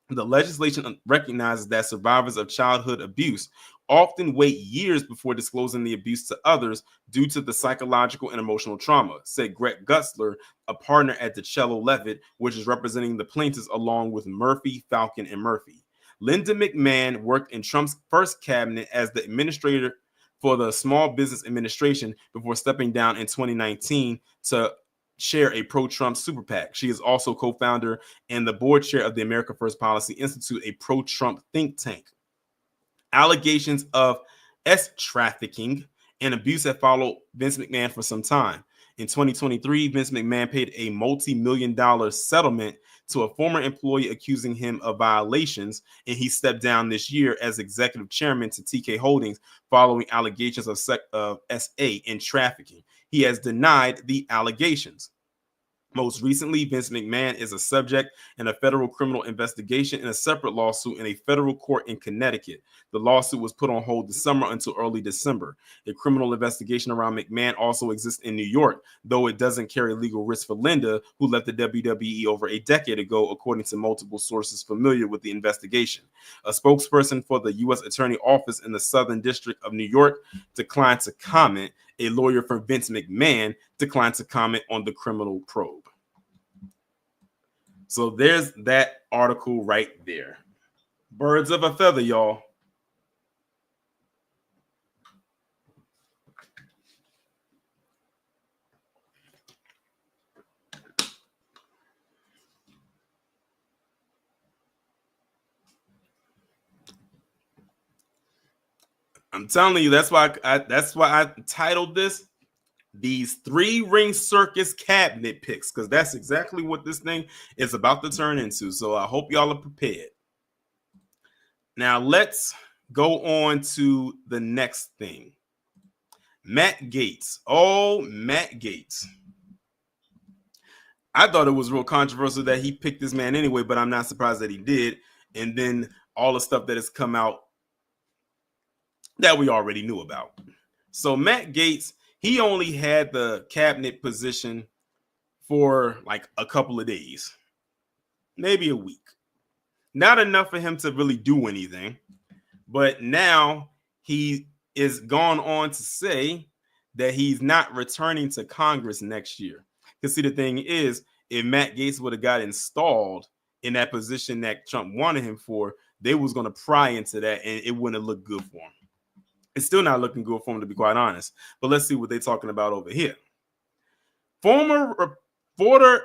The legislation recognizes that survivors of childhood abuse often wait years before disclosing the abuse to others due to the psychological and emotional trauma, said Greg Gutzler, a partner at DeCello Levitt, which is representing the plaintiffs along with Murphy, Falcon, and Murphy. Linda McMahon worked in Trump's first cabinet as the administrator for the Small Business Administration before stepping down in 2019 to chair a pro-Trump super PAC. She is also co-founder and the board chair of the America First Policy Institute, a pro-Trump think tank. Allegations of trafficking and abuse have followed Vince McMahon for some time. In 2023, Vince McMahon paid a multi-million-dollar settlement to a former employee accusing him of violations, and he stepped down this year as executive chairman to TK Holdings following allegations of SA and trafficking. He has denied the allegations. Most recently, Vince McMahon is a subject in a federal criminal investigation in a separate lawsuit in a federal court in Connecticut. The lawsuit was put on hold this summer until early December. A criminal investigation around McMahon also exists in New York, though it doesn't carry legal risk for Linda, who left the WWE over a decade ago, according to multiple sources familiar with the investigation. A spokesperson for the U.S. Attorney Office in the Southern District of New York declined to comment. A lawyer for Vince McMahon declined to comment on the criminal probe. So there's that article right there. Birds of a feather, y'all. I'm telling you, that's why I titled this these 3-ring circus cabinet picks, because that's exactly what this thing is about to turn into. So I hope y'all are prepared. Now let's go on to the next thing. Matt Gaetz. Oh, Matt Gaetz. I thought it was real controversial that he picked this man anyway, but I'm not surprised that he did. And then all the stuff that has come out that we already knew about. So Matt Gaetz, he only had the cabinet position for like a couple of days, maybe a week. Not enough for him to really do anything. But now he is gone on to say that he's not returning to Congress next year. Because see, the thing is, if Matt Gaetz would have got installed in that position that Trump wanted him for, they was going to pry into that and it wouldn't have looked good for him. It's still not looking good for him, to be quite honest. But let's see what they're talking about over here. Former Florida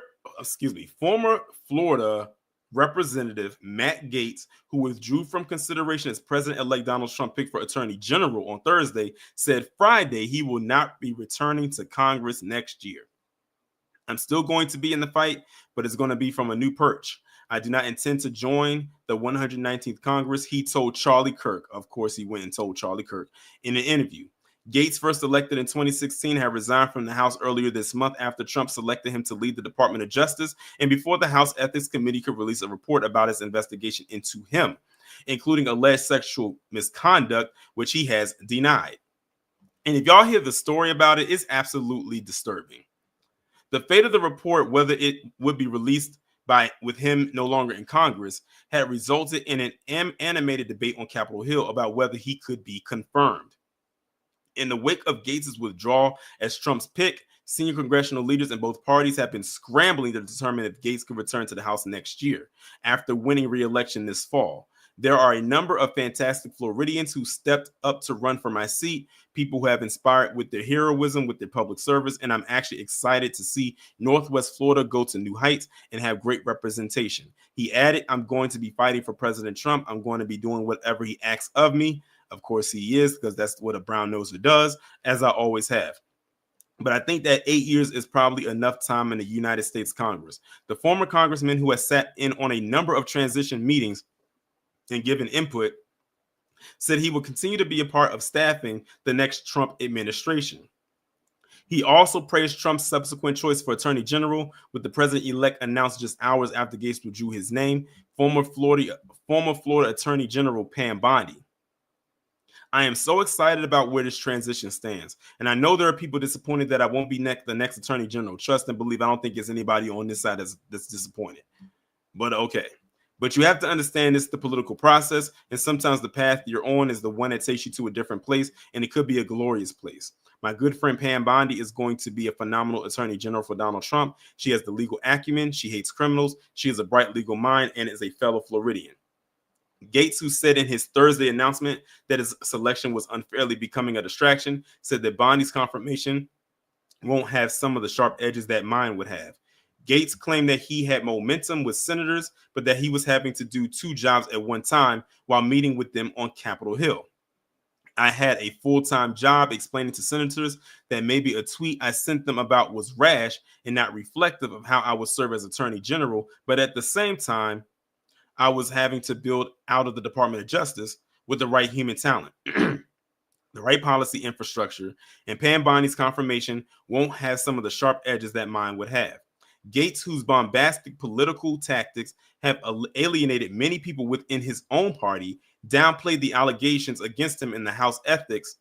Representative Matt Gaetz, who withdrew from consideration as President-elect Donald Trump picked for Attorney General on Thursday, said Friday he will not be returning to Congress next year. I'm still going to be in the fight, but it's going to be from a new perch. I do not intend to join the 119th Congress, he told Charlie Kirk. Of course, he went and told Charlie Kirk in an interview. Gaetz, first elected in 2016, had resigned from the House earlier this month after Trump selected him to lead the Department of Justice and before the House Ethics Committee could release a report about its investigation into him, including alleged sexual misconduct, which he has denied. And if y'all hear the story about it, it's absolutely disturbing. The fate of the report, whether it would be released with him no longer in Congress, had resulted in an animated debate on Capitol Hill about whether he could be confirmed. In the wake of Gaetz' withdrawal as Trump's pick, senior congressional leaders in both parties have been scrambling to determine if Gaetz could return to the House next year after winning re-election this fall. There are a number of fantastic Floridians who stepped up to run for my seat, people who have inspired with their heroism, with their public service, and I'm actually excited to see Northwest Florida go to new heights and have great representation. He added, I'm going to be fighting for President Trump. I'm going to be doing whatever he asks of me. Of course he is, because that's what a brown noser does, as I always have. But I think that 8 years is probably enough time in the United States Congress. The former congressman who has sat in on a number of transition meetings and given input said he will continue to be a part of staffing the next Trump administration. He also praised Trump's subsequent choice for Attorney General, with the president-elect announced just hours after Gaetz withdrew his name, former Florida Attorney General Pam Bondi. I am so excited about where this transition stands. And I know there are people disappointed that I won't be the next Attorney General. Trust and believe, I don't think there's anybody on this side that's disappointed. But okay. But you have to understand this is the political process. And sometimes the path you're on is the one that takes you to a different place. And it could be a glorious place. My good friend Pam Bondi is going to be a phenomenal Attorney General for Donald Trump. She has the legal acumen. She hates criminals. She has a bright legal mind and is a fellow Floridian. Gaetz, who said in his Thursday announcement that his selection was unfairly becoming a distraction, said that Bondi's confirmation won't have some of the sharp edges that mine would have. Gaetz claimed that he had momentum with senators, but that he was having to do two jobs at one time while meeting with them on Capitol Hill. I had a full-time job explaining to senators that maybe a tweet I sent them about was rash and not reflective of how I would serve as Attorney General, but at the same time, I was having to build out of the Department of Justice with the right human talent, the right policy infrastructure, and Pam Bondi's confirmation won't have some of the sharp edges that mine would have. Gaetz, whose bombastic political tactics have alienated many people within his own party, downplayed the allegations against him in the House Ethics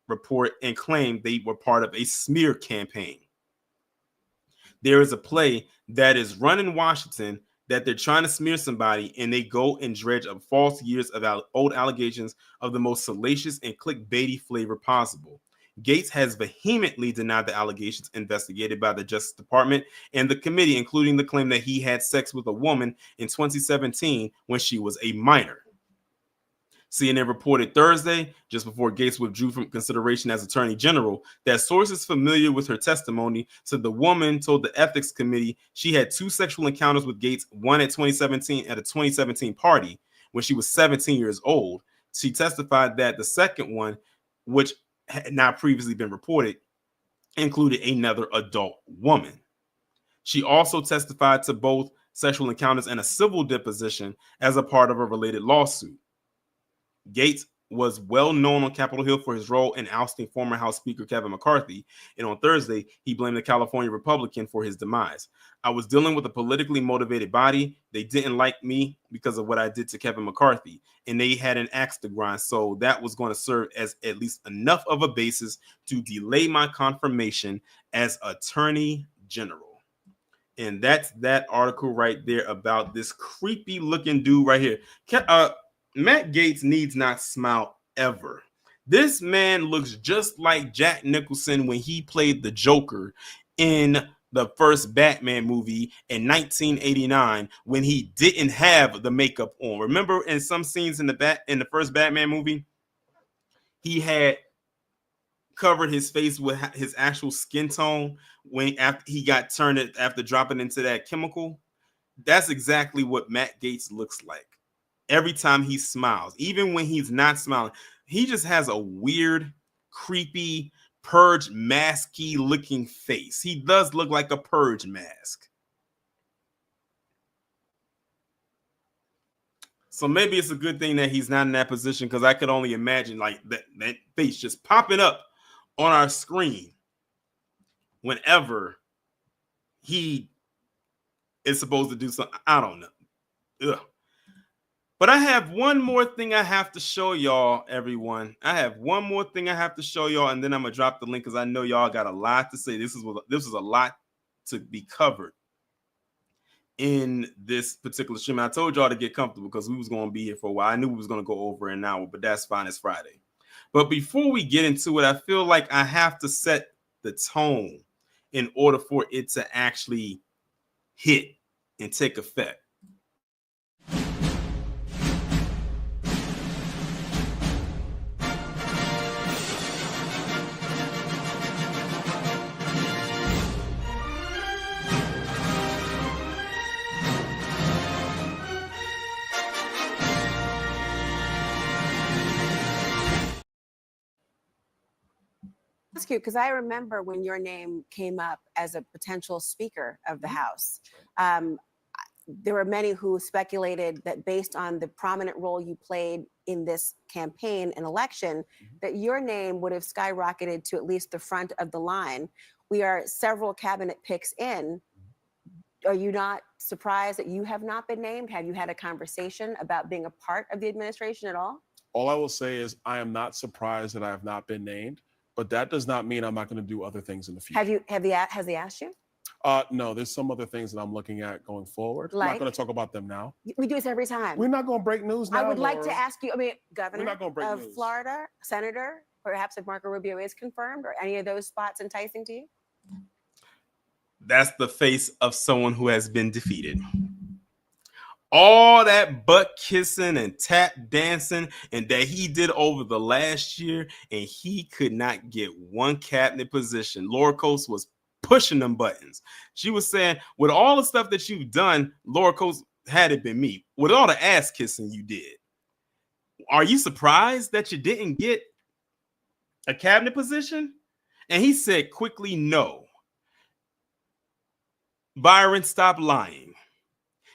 report and claimed they were part of a smear campaign. There is a play that is run in Washington that they're trying to smear somebody, and they go and dredge up false years of old allegations of the most salacious and clickbaity flavor possible. Gaetz has vehemently denied the allegations investigated by the Justice Department and the committee, including the claim that he had sex with a woman in 2017 when she was a minor. CNN reported Thursday, just before Gaetz withdrew from consideration as Attorney General, that sources familiar with her testimony said the woman told the Ethics Committee she had two sexual encounters with Gaetz, one at a 2017 party when she was 17 years old. She testified that the second one, which had not previously been reported, included another adult woman. She also testified to both sexual encounters and a civil deposition as a part of a related lawsuit. Gaetz was well known on Capitol Hill for his role in ousting former House Speaker Kevin McCarthy, and on Thursday, he blamed the California Republican for his demise. I was dealing with a politically motivated body. They didn't like me because of what I did to Kevin McCarthy, and they had an axe to grind, so that was going to serve as at least enough of a basis to delay my confirmation as Attorney General. And that's that article right there about this creepy looking dude right here. Matt Gaetz needs not smile ever. This man looks just like Jack Nicholson when he played the Joker in the first Batman movie in 1989 when he didn't have the makeup on. Remember in some scenes in the first Batman movie, he had covered his face with his actual skin tone after he got turned after dropping into that chemical. That's exactly what Matt Gaetz looks like. Every time he smiles, even when he's not smiling, he just has a weird, creepy, purge masky looking face. He does look like a purge mask. So maybe it's a good thing that he's not in that position, because I could only imagine like that face just popping up on our screen whenever he is supposed to do something. I don't know. Ugh. But I have one more thing I have to show y'all, everyone. I have one more thing I have to show y'all, and then I'm gonna drop the link because I know y'all got a lot to say. This is a lot to be covered in this particular stream. I told y'all to get comfortable because we was going to be here for a while. I knew we was going to go over an hour, but that's fine. It's Friday. But before we get into it, I feel like I have to set the tone in order for it to actually hit and take effect. Ask you because I remember when your name came up as a potential Speaker of the House. There were many who speculated that based on the prominent role you played in this campaign and election, that your name would have skyrocketed to at least the front of the line. We are several cabinet picks in. Are you not surprised that you have not been named? Have you had a conversation about being a part of the administration at all? All I will say is I am not surprised that I have not been named, but that does not mean I'm not going to do other things in the future. Has he asked you? No, there's some other things that I'm looking at going forward. I'm Like? not going to talk about them now. We do this every time. We're not going to break news now. I would like Laura. to ask you, Governor We're not gonna break of news. Florida, Senator, perhaps if Marco Rubio is confirmed, or any of those spots enticing to you? That's the face of someone who has been defeated. All that butt kissing and tap dancing and that he did over the last year, and he could not get one cabinet position. Laura Coates was pushing them buttons. She was saying, with all the stuff that you've done, Laura Coates, had it been me, with all the ass kissing you did, are you surprised that you didn't get a cabinet position? And he said quickly, no. Byron, stop lying.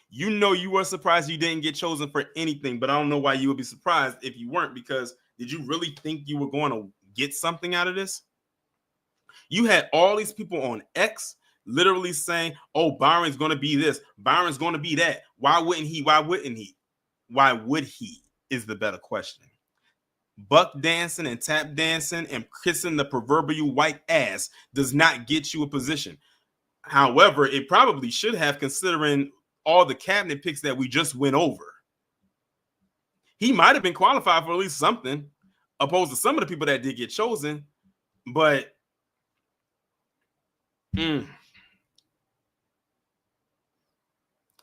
You know you were surprised you didn't get chosen for anything, but I don't know why you would be surprised if you weren't, because did you really think you were going to get something out of this? You had all these people on X literally saying, oh, Byron's going to be this, Byron's going to be that. Why wouldn't he? Why wouldn't he? Why would he is the better question. Buck dancing and tap dancing and kissing the proverbial white ass does not get you a position. However, it probably should have, considering all the cabinet picks that we just went over. He might have been qualified for at least something, opposed to some of the people that did get chosen. But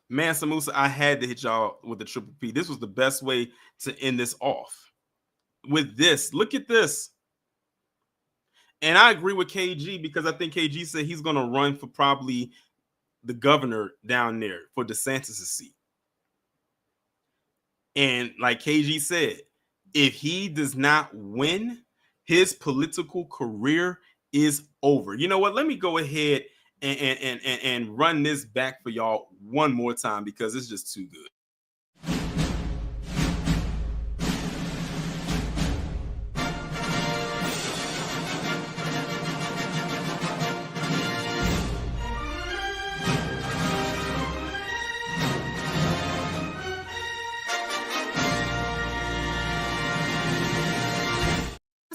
Mansa Musa, I had to hit y'all with the triple P. This was the best way to end this off. With this, look at this. And I agree with KG, because I think KG said he's going to run for probably the governor down there for DeSantis' seat. And like KG said, if he does not win, his political career is over. You know what? Let me go ahead and run this back for y'all one more time, because it's just too good.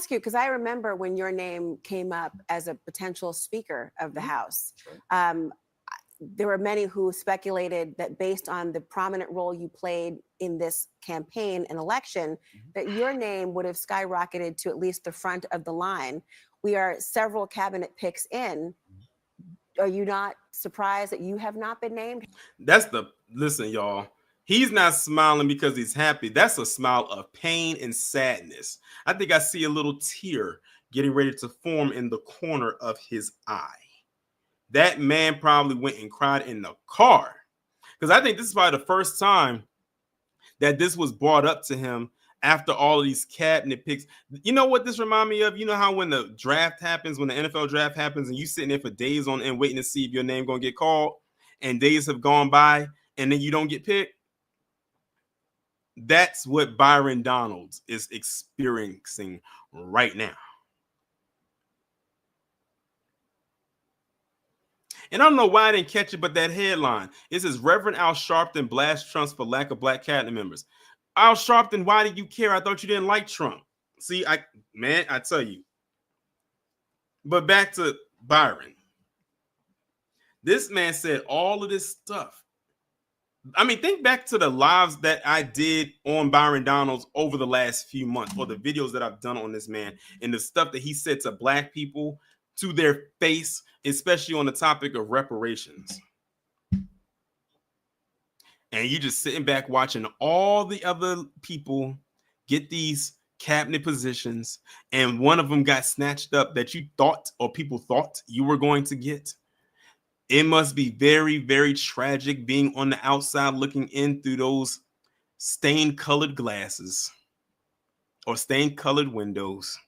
Because I remember when your name came up as a potential Speaker of the House. There were many who speculated that based on the prominent role you played in this campaign and election, that your name would have skyrocketed to at least the front of the line. We are several cabinet picks in. Are you not surprised that you have not been named? Listen, y'all. He's not smiling because he's happy. That's a smile of pain and sadness. I think I see a little tear getting ready to form in the corner of his eye. That man probably went and cried in the car, because I think this is probably the first time that this was brought up to him after all of these cabinet picks. You know what this reminds me of? You know how when the draft happens, when the NFL draft happens, and you sitting there for days on end waiting to see if your name going to get called, and days have gone by and then you don't get picked? That's what Byron Donalds is experiencing right now. And I don't know why I didn't catch it, but that headline, it says Reverend Al Sharpton blasts Trump for lack of black cabinet members. Al Sharpton, why did you care? I thought you didn't like Trump. See, I tell you. But back to Byron. This man said all of this stuff. I mean, think back to the lives that I did on Byron Donalds over the last few months, or the videos that I've done on this man, and the stuff that he said to black people to their face, especially on the topic of reparations. And you just sitting back watching all the other people get these cabinet positions, and one of them got snatched up that you thought, or people thought, you were going to get. It must be very, very tragic being on the outside looking in through those stained colored glasses or stained colored windows.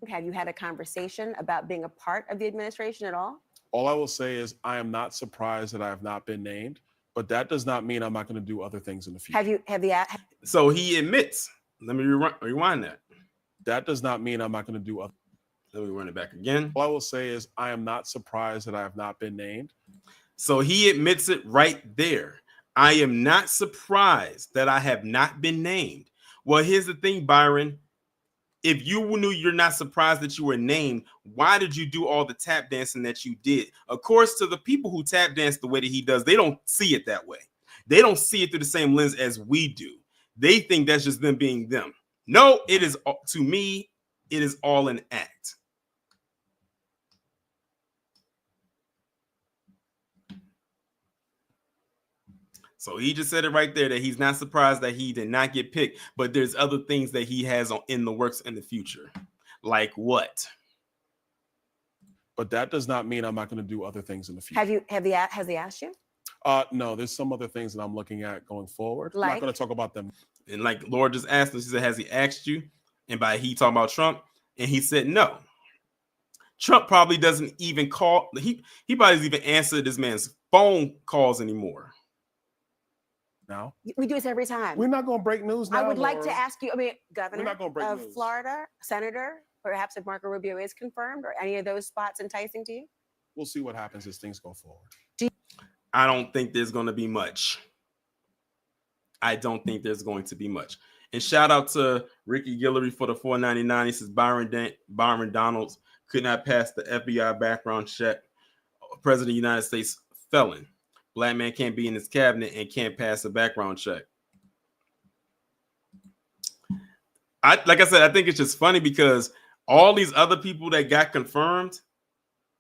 Have you had a conversation about being a part of the administration at all? All I will say is I am not surprised that I have not been named, but that does not mean I'm not going to do other things in the future. So he admits. Let me rewind that. That does not mean I'm not going to do other. Let me run it back again. All I will say is I am not surprised that I have not been named. So he admits it right there. I am not surprised that I have not been named. Well, here's the thing, Byron. If you knew you're not surprised that you were named, why did you do all the tap dancing that you did? Of course, to the people who tap dance the way that he does, they don't see it that way. They don't see it through the same lens as we do. They think that's just them being them. No, it is, to me, it is all an act. So he just said it right there that he's not surprised that he did not get picked, but there's other things that he has in the works in the future. Like what? But that does not mean I'm not going to do other things in the future. Has he asked you? No, there's some other things that I'm looking at going forward. Like? I'm not going to talk about them. And like Laura just asked us, she said, has he asked you? And by he talking about Trump, and he said no. Trump probably doesn't even call. He probably doesn't even answer this man's phone calls anymore. Now We do this every time. we're not going to break news now. I would like Laura. to ask you, We're Governor not gonna break of news. Florida, Senator, perhaps if Marco Rubio is confirmed, or any of those spots enticing to you? We'll see what happens as things go forward. I don't think there's going to be much. I don't think there's going to be much. And shout out to Ricky Guillory for the $4.99. He says Byron Donalds could not pass the FBI background check. President of the United States felon. Black man can't be in his cabinet and can't pass a background check. Like I said, I think it's just funny because all these other people that got confirmed,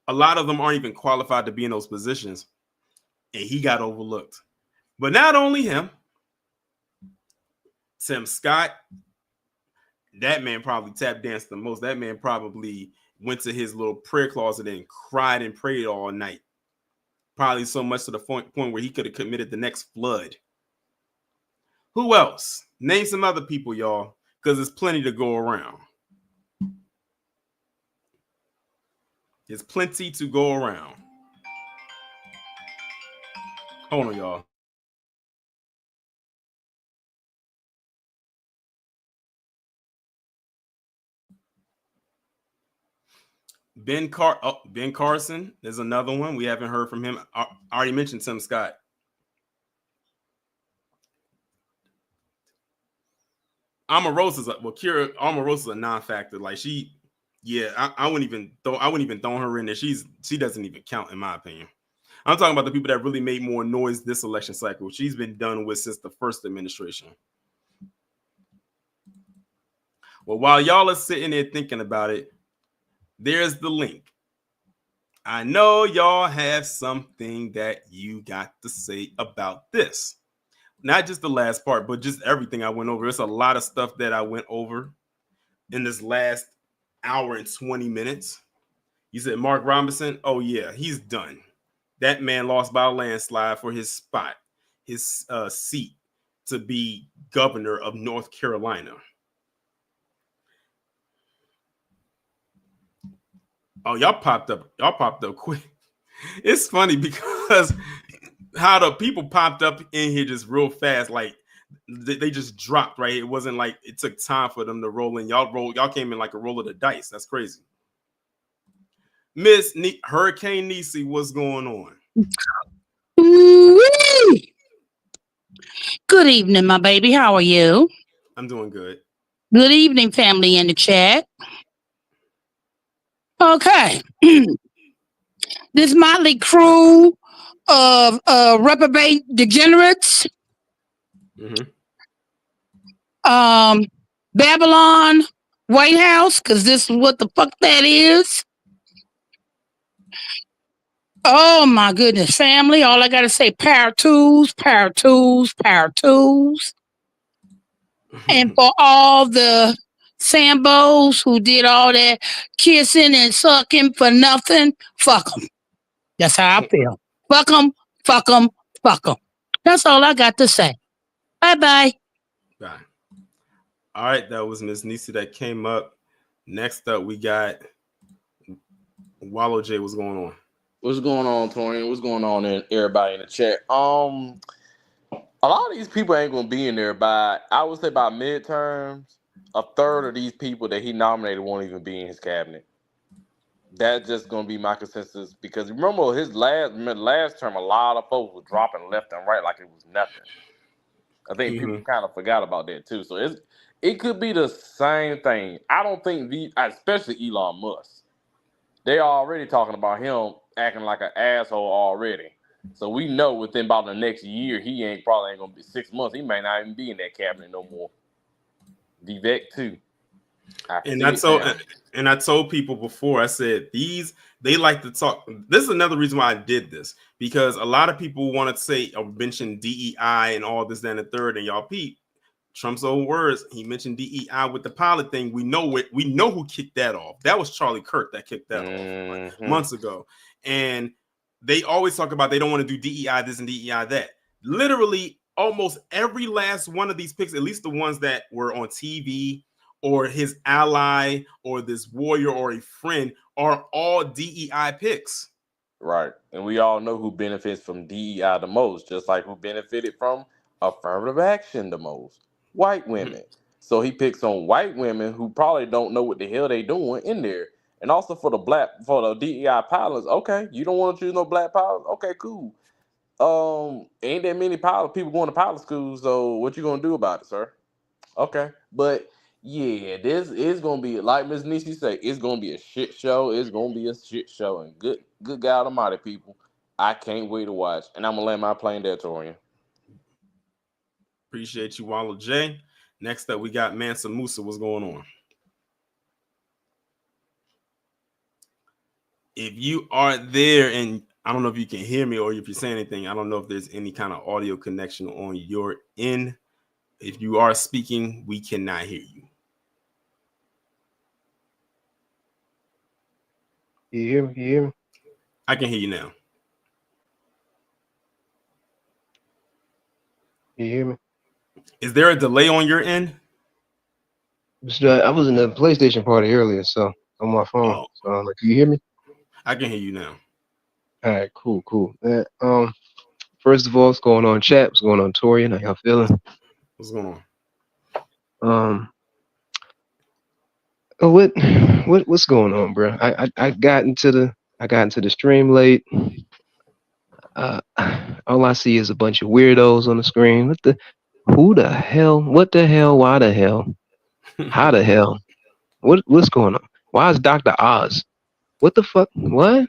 a lot of them aren't even qualified to be in those positions. And he got overlooked. But not only him, Tim Scott, that man probably tap danced the most. That man probably went to his little prayer closet and cried and prayed all night. Probably so much to the point where he could have committed the next flood. Who else? Name some other people, y'all, because there's plenty to go around. There's plenty to go around. Hold on, y'all. Ben Carson, there's another one. We haven't heard from him. I already mentioned Tim Scott. Omarosa's a non-factor. Like I wouldn't even throw her in there. She doesn't even count in my opinion. I'm talking about the people that really made more noise this election cycle. She's been done with since the first administration. Well, while y'all are sitting there thinking about it, there's the link. I know y'all have something that you got to say about this. Not just the last part, but just everything I went over. There's a lot of stuff that I went over in this last hour and 20 minutes. You said Mark Robinson? Oh, yeah, he's done. That man lost by a landslide for his spot, his seat to be governor of North Carolina. Oh, y'all popped up quick. It's funny because how the people popped up in here just real fast, like they just dropped, right? It wasn't like it took time for them to roll in. Y'all came in like a roll of the dice. That's crazy. Miss Hurricane Niecy, what's going on? Good evening, my baby. How are you? I'm doing good. Good evening, family in the chat. Okay. This motley crew of reprobate degenerates. Babylon White House, because this is what the fuck that is. Oh my goodness, family. All I gotta say, power tools, power tools, power tools. And for all the Sambos who did all that kissing and sucking for nothing, fuck them. That's how I feel. Fuck them, fuck them, fuck them. That's all I got to say. Bye-bye. Bye. All right, that was Miss Niecy that came up. Next up, we got Wallow J. What's going on? What's going on, Torian? What's going on in everybody in the chat? A lot of these people ain't gonna be in there by, I would say, by midterms. A third of these people that he nominated won't even be in his cabinet. That's just gonna be my consensus, because remember his last term, a lot of folks were dropping left and right like it was nothing. I think people kind of forgot about that too. So it could be the same thing. I don't think especially Elon Musk, they are already talking about him acting like an asshole already. So we know within about the next year, he probably ain't gonna be 6 months. He may not even be in that cabinet no more. Vivek too. I told people before, I said they like to talk. This is another reason why I did this, because a lot of people want to say or mention DEI and all this, that, and the third, and y'all peep Trump's own words. He mentioned DEI with the pilot thing. We know who kicked that off. That was Charlie Kirk that kicked that off months ago. And they always talk about they don't want to do DEI this and DEI that. Literally, almost every last one of these picks, at least the ones that were on TV or his ally or this warrior or a friend, are all DEI picks. Right. And we all know who benefits from DEI the most, just like who benefited from affirmative action the most. White women. So he picks on white women who probably don't know what the hell they doing in there. And also for the DEI pilots, okay, you don't want to choose no black pilots? Okay, cool. Ain't that many people going to pilot school, so what you gonna do about it, sir? Okay. But yeah, this is gonna be, like Ms. Nishi say, it's gonna be a shit show. It's gonna be a shit show. And good God Almighty, people, I can't wait to watch. And I'm gonna land my plane there, Torian. Appreciate you, Wallow J. Next up, we got Mansa Musa. What's going on? If you are there, and I don't know if you can hear me or if you're saying anything, I don't know if there's any kind of audio connection on your end. If you are speaking, we cannot hear you. You hear me? You hear me? I can hear you now. You hear me? Is there a delay on your end? I was in the PlayStation party earlier, so on my phone. Oh. So like, you hear me? I can hear you now. All right, cool. First of all, what's going on, chat? What's going on, Torian? How y'all feeling? What's going on? What's going on, bro? I got into the stream late. All I see is a bunch of weirdos on the screen. Who the hell? What the hell? Why the hell? How the hell? What's going on? Why is Dr. Oz? What the fuck? What?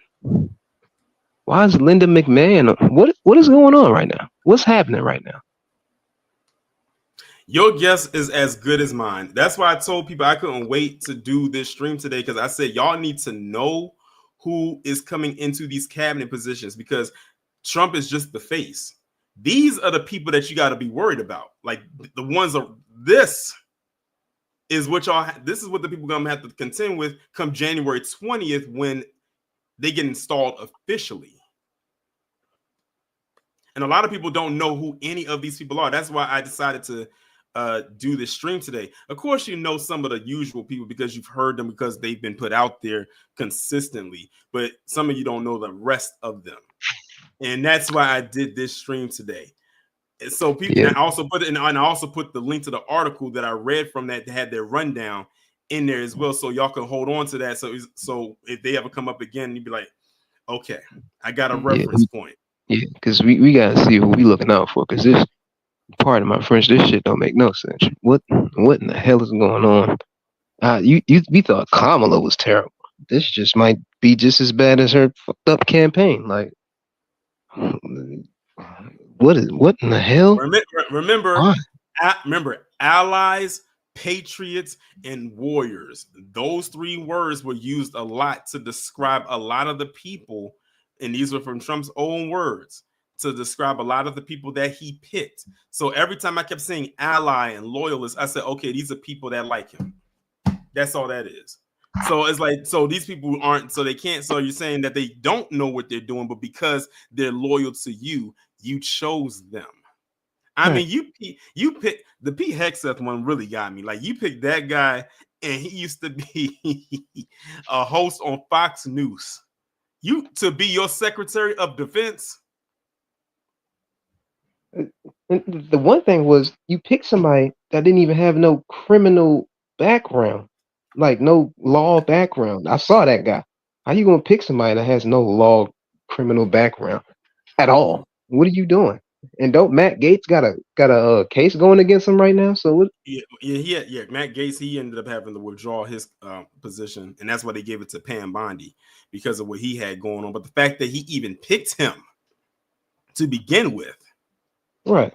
Why is Linda McMahon? What is going on right now? What's happening right now? Your guess is as good as mine. That's why I told people I couldn't wait to do this stream today, because I said y'all need to know who is coming into these cabinet positions, because Trump is just the face. These are the people that you got to be worried about. Like the ones of this is what this is what the people going to have to contend with come January 20th when they get installed officially. And a lot of people don't know who any of these people are. That's why I decided to do this stream today. Of course, you know some of the usual people because you've heard them, because they've been put out there consistently, but some of you don't know the rest of them. And that's why I did this stream today. And so people, yeah. I also put the link to the article that I read from that had their rundown in there as well, so y'all can hold on to that. So if they ever come up again, you'd be like, okay, I got a reference point. Yeah, because we gotta see who we looking out for, because this, pardon my French, this shit don't make no sense. What in the hell is going on? We thought Kamala was terrible. This just might be just as bad as her fucked up campaign. Like, what in the hell? Remember, allies, patriots, and warriors. Those three words were used a lot to describe a lot of the people, and these were from Trump's own words, to describe a lot of the people that he picked. So every time I kept saying ally and loyalist, I said, okay, these are people that like him. That's all that is. So it's like, so these people aren't, so they can't, so you're saying that they don't know what they're doing, but because they're loyal to you, you chose them. I mean, you picked the Pete Hegseth one really got me. Like, you picked that guy and he used to be a host on Fox News. You to be your Secretary of Defense? And the one thing was you picked somebody that didn't even have no criminal background, like no law background. I saw that guy. How you gonna pick somebody that has no law criminal background at all? What are you doing? And don't Matt Gaetz got a case going against him right now? So what? Yeah. Matt Gaetz, he ended up having to withdraw his position, and that's why they gave it to Pam Bondi because of what he had going on. But the fact that he even picked him to begin with, Right?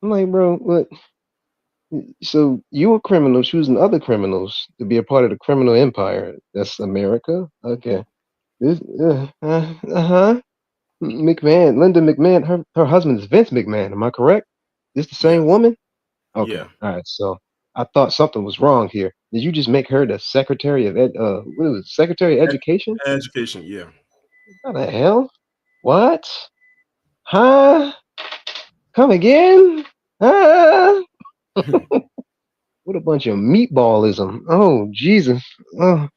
I'm like, bro, what? So you were criminal choosing other criminals to be a part of the criminal empire. That's America. Okay. This, McMahon, Linda McMahon, her husband is Vince McMahon. Am I correct? Is this the same Yes. woman? Okay. Yeah. All right. So I thought something was wrong here. Did you just make her the Secretary of Secretary of Education? Education, yeah. What the hell? What? Huh? Come again? Huh? What a bunch of meatballism. Oh, Jesus. Oh,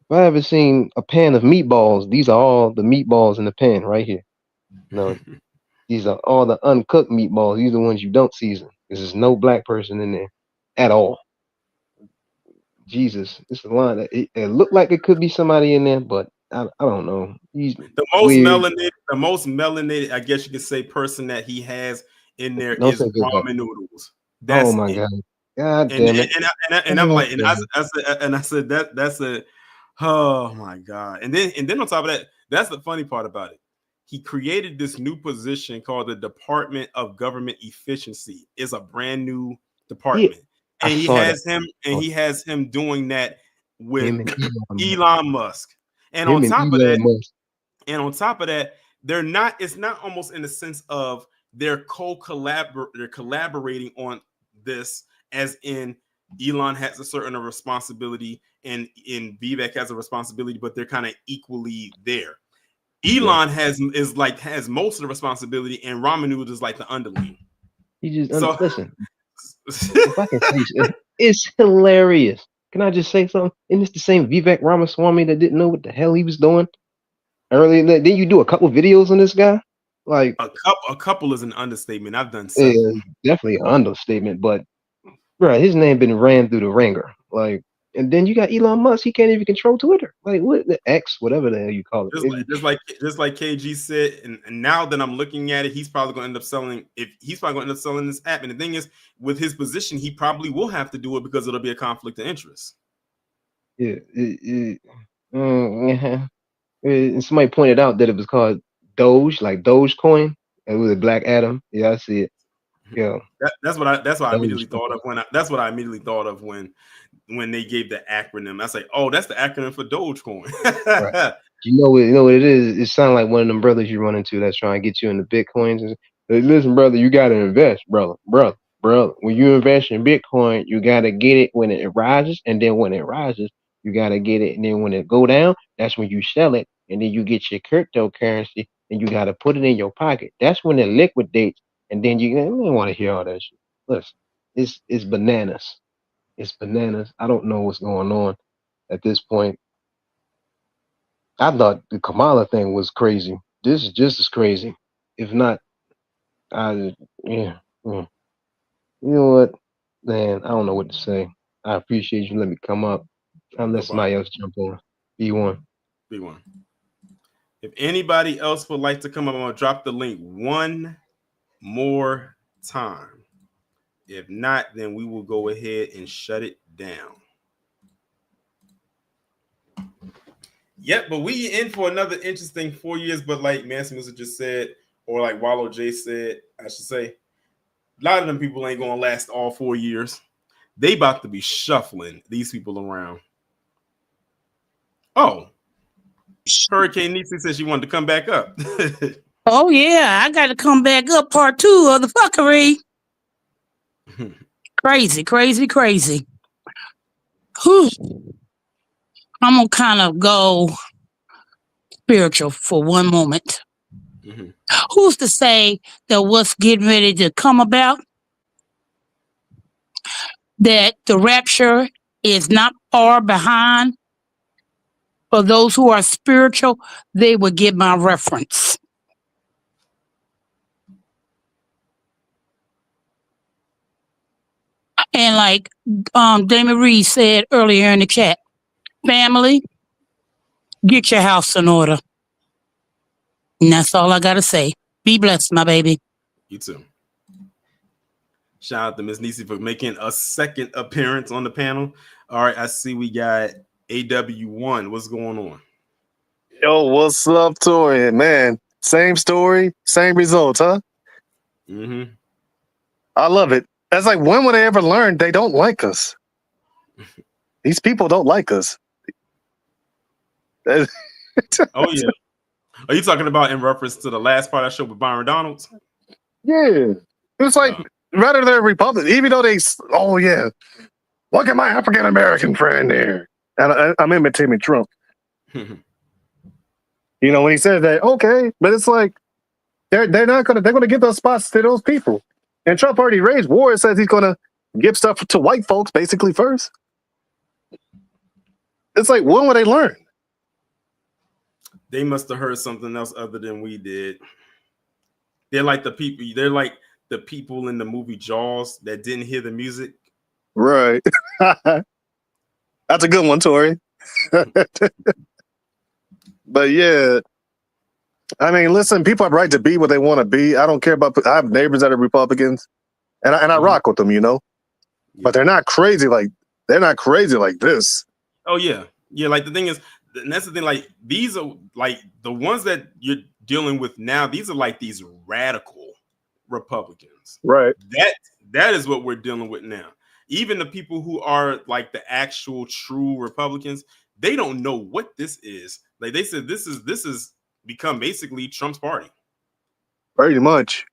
if I ever seen a pan of meatballs, these are all the meatballs in the pan right here. No, these are all the uncooked meatballs. These are the ones you don't season. There's no black person in there at all. Jesus, this is a line. It looked like it could be somebody in there, but I don't know. He's the most weird. melanated, I guess you could say, person that he has in there Don't is say good ramen noodles. Oh my God. God damn it. And I'm like, I said that's a, oh my God. And then on top of that, that's the funny part about it. He created this new position called the Department of Government Efficiency. It's a brand new department. Yeah, and he has him doing that with Elon Musk. And on top of that, it's not almost in the sense of they're collaborating on this, as in Elon has a certain responsibility and Vivek has a responsibility, but they're kind of equally there. Elon has most of the responsibility, and Ramanu is like the underling. You just listen. If I can say it's hilarious. Can I just say something? Isn't this the same Vivek Ramaswamy that didn't know what the hell he was doing earlier? Then you do a couple videos on this guy. Like a couple is an understatement. I've done several. Yeah, definitely an understatement. But bro, his name been ran through the ringer. Like, and then you got Elon Musk. He can't even control Twitter. Like, what the X, whatever the hell you call it. Just like KG said, and now that I'm looking at it, he's probably going to end up selling. He's probably going to end up selling this app. And the thing is, with his position, he probably will have to do it because it'll be a conflict of interest. Yeah. And somebody pointed out that it was called Doge, like Dogecoin. It was a Black Adam. Yeah, I see it. Yeah. That's what I immediately thought of when they gave the acronym. I was like, oh, that's the acronym for Dogecoin. Right. You know what it is? It sounds like one of them brothers you run into that's trying to get you into Bitcoins. And say, listen, brother, you gotta invest, brother. When you invest in Bitcoin, you gotta get it when it rises, and then when it rises, you gotta get it, and then when it go down, that's when you sell it, and then you get your cryptocurrency, and you gotta put it in your pocket. That's when it liquidates, and then you don't want to hear all that shit. Listen, it's bananas. It's bananas. I don't know what's going on at this point. I thought the Kamala thing was crazy. This is just as crazy, if not. You know what, man? I don't know what to say. I appreciate you letting me come up. Unless somebody else jump on. B1. If anybody else would like to come up, I'm gonna drop the link one more time. If not, then we will go ahead and shut it down. Yep, but we in for another interesting 4 years. But like Manson Music just said, or like Wallow J said, I should say, a lot of them people ain't gonna last all 4 years. They about to be shuffling these people around. Oh, Hurricane Nietzsche said she wanted to come back up. Oh yeah, I got to come back up. Part 2 of the fuckery. Crazy. Whew. I'm gonna kind of go spiritual for one moment. Mm-hmm. Who's to say that what's getting ready to come about that the rapture is not far behind. For those who are spiritual, they will get my reference. And like Damon Reed said earlier in the chat, family, get your house in order. And that's all I got to say. Be blessed, my baby. You too. Shout out to Miss Nisi for making a second appearance on the panel. All right, I see we got AW1. What's going on? Yo, what's up, Tori? Man, same story, same results, huh? Mm-hmm. I love it. That's like, when will they ever learn they don't like us? These people don't like us. Oh, yeah. Are you talking about in reference to the last part I showed with Byron Donalds? Yeah. It's like, rather than Republican, even though they, oh, yeah, look at my African-American friend there. And I'm imitating Trump. You know, when he says that, okay, but it's like, they're gonna give those spots to those people. And Trump already raised war and says he's gonna give stuff to white folks basically first. It's like, when will they learn? They must have heard something else other than we did. They're like the people in the movie Jaws that didn't hear the music. Right. That's a good one, Tori. But yeah, I mean, listen, people have right to be what they want to be. I don't care about. I have neighbors that are Republicans, and I rock with them, you know. Yeah. But they're not crazy like this. Oh yeah, yeah. Like the thing is, and that's the thing. Like these are like the ones that you're dealing with now. These are like these radical Republicans. Right. That is what we're dealing with now. Even the people who are like the actual true Republicans, they don't know what this is. Like they said, this is become basically Trump's party. Pretty much.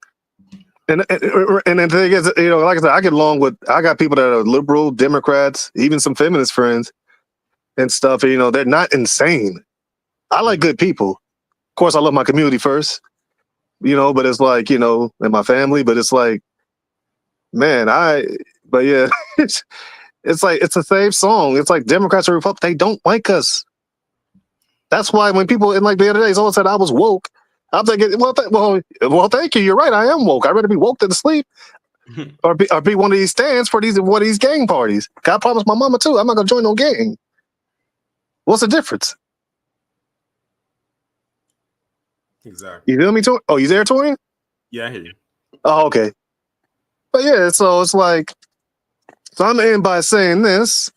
And the thing is, you know, like I said, I got people that are liberal, Democrats, even some feminist friends and stuff. You know, they're not insane. I like good people. Of course, I love my community first, you know, but it's like, you know, and my family, but it's like, man, but yeah, it's like, it's the same song. It's like Democrats or Republicans, they don't like us. That's why when people, and like the other day, someone said I was woke. I'm thinking, well, thank you. You're right. I am woke. I'd rather be woke than asleep, or be one of these stands for one of these gang parties. I promised my mama too. I'm not gonna join no gang. What's the difference? Exactly. You feel me, Tori? Oh, you there, Tori? Yeah, I hear you. Oh, okay. But yeah, so it's like, so I'm gonna end by saying this.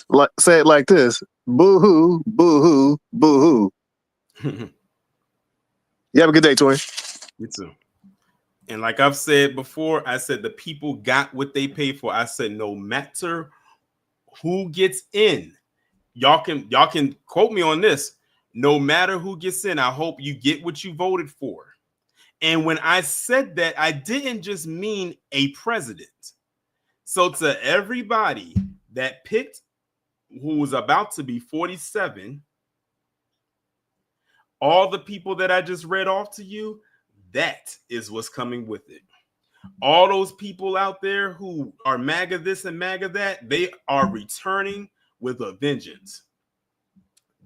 Like, say it like this: boo hoo, boo hoo, boo hoo. You have a good day, Tori. You too. And like I've said before, I said the people got what they paid for. I said no matter who gets in, y'all can quote me on this. No matter who gets in, I hope you get what you voted for. And when I said that, I didn't just mean a president. So to everybody that picked who was about to be 47, all the people that I just read off to you, that is what's coming with it. All those people out there who are MAGA this and MAGA that, they are returning with a vengeance.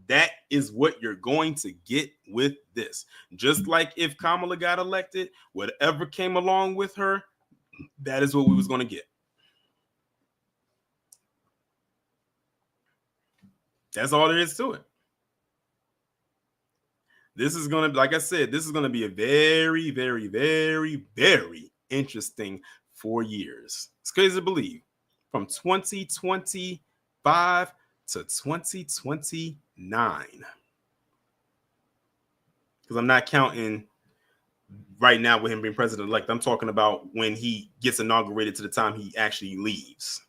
That is what you're going to get with this. Just like if Kamala got elected, whatever came along with her, that is what we was going to get. That's all there is to it. This is going to, like I said, this is going to be a very, very, very, very interesting 4 years. It's crazy to believe. From 2025 to 2029. Because I'm not counting right now with him being president-elect. I'm talking about when he gets inaugurated to the time he actually leaves.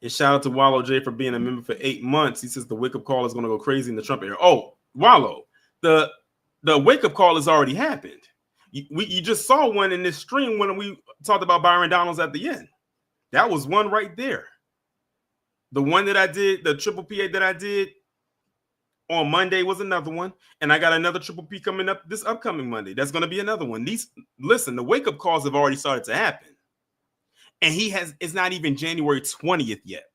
And shout out to Wallow J for being a member for 8 months. He says the wake-up call is going to go crazy in the Trump era. Oh, Wallow, the wake-up call has already happened. You just saw one in this stream when we talked about Byron Donalds at the end. That was one right there. The one that I did, the triple PA that I did on Monday was another one, and I got another Triple P coming up this upcoming Monday. That's going to be another one. Listen, the wake up calls have already started to happen, and it's not even January 20th yet.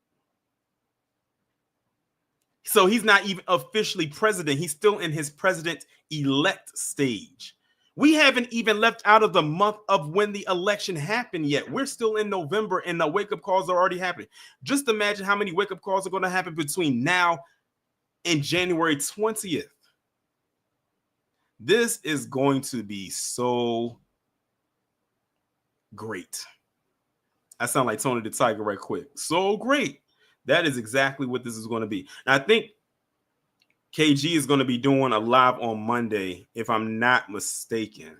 So he's not even officially president. He's still in his president-elect stage. We haven't even left out of the month of when the election happened yet. We're still in November, and the wake-up calls are already happening. Just imagine how many wake-up calls are going to happen between now and January 20th. This is going to be so great. I sound like Tony the Tiger right quick. So great. That is exactly what this is going to be. And I think KG is going to be doing a live on Monday, if I'm not mistaken,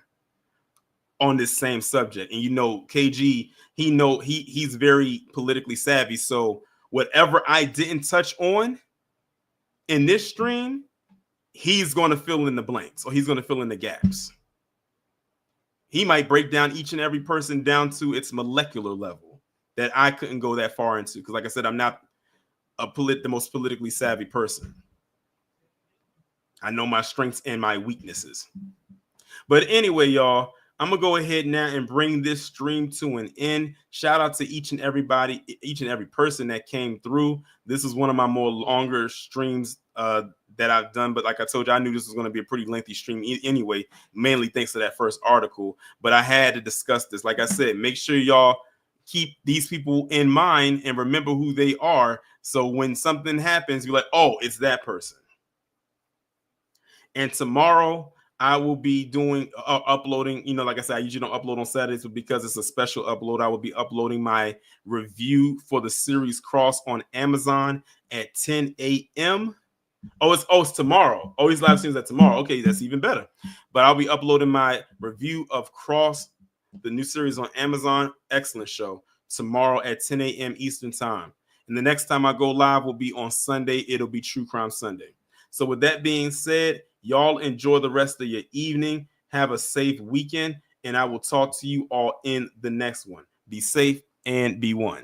on this same subject. And you know, KG, he's very politically savvy. So whatever I didn't touch on in this stream, he's going to fill in the blanks, or he's going to fill in the gaps. He might break down each and every person down to its molecular level that I couldn't go that far into. Because like I said, I'm not the most politically savvy person. I know my strengths and my weaknesses. But anyway, y'all, I'm going to go ahead now and bring this stream to an end. Shout out to each and every person that came through. This is one of my more longer streams that I've done. But like I told you, I knew this was going to be a pretty lengthy stream anyway, mainly thanks to that first article. But I had to discuss this. Like I said, make sure y'all keep these people in mind and remember who they are. So when something happens, you're like, oh, it's that person. And tomorrow I will be doing uploading, like I said, I usually don't upload on Saturdays, but because it's a special upload, I will be uploading my review for the series Cross on Amazon at 10 a.m. It's tomorrow. Oh, these live streams are tomorrow. Okay, that's even better. But I'll be uploading my review of Cross, the new series on Amazon. Excellent show. Tomorrow at 10 a.m. Eastern time. And the next time I go live will be on Sunday. It'll be True Crime Sunday. So with that being said, y'all enjoy the rest of your evening. Have a safe weekend. And I will talk to you all in the next one. Be safe and be one.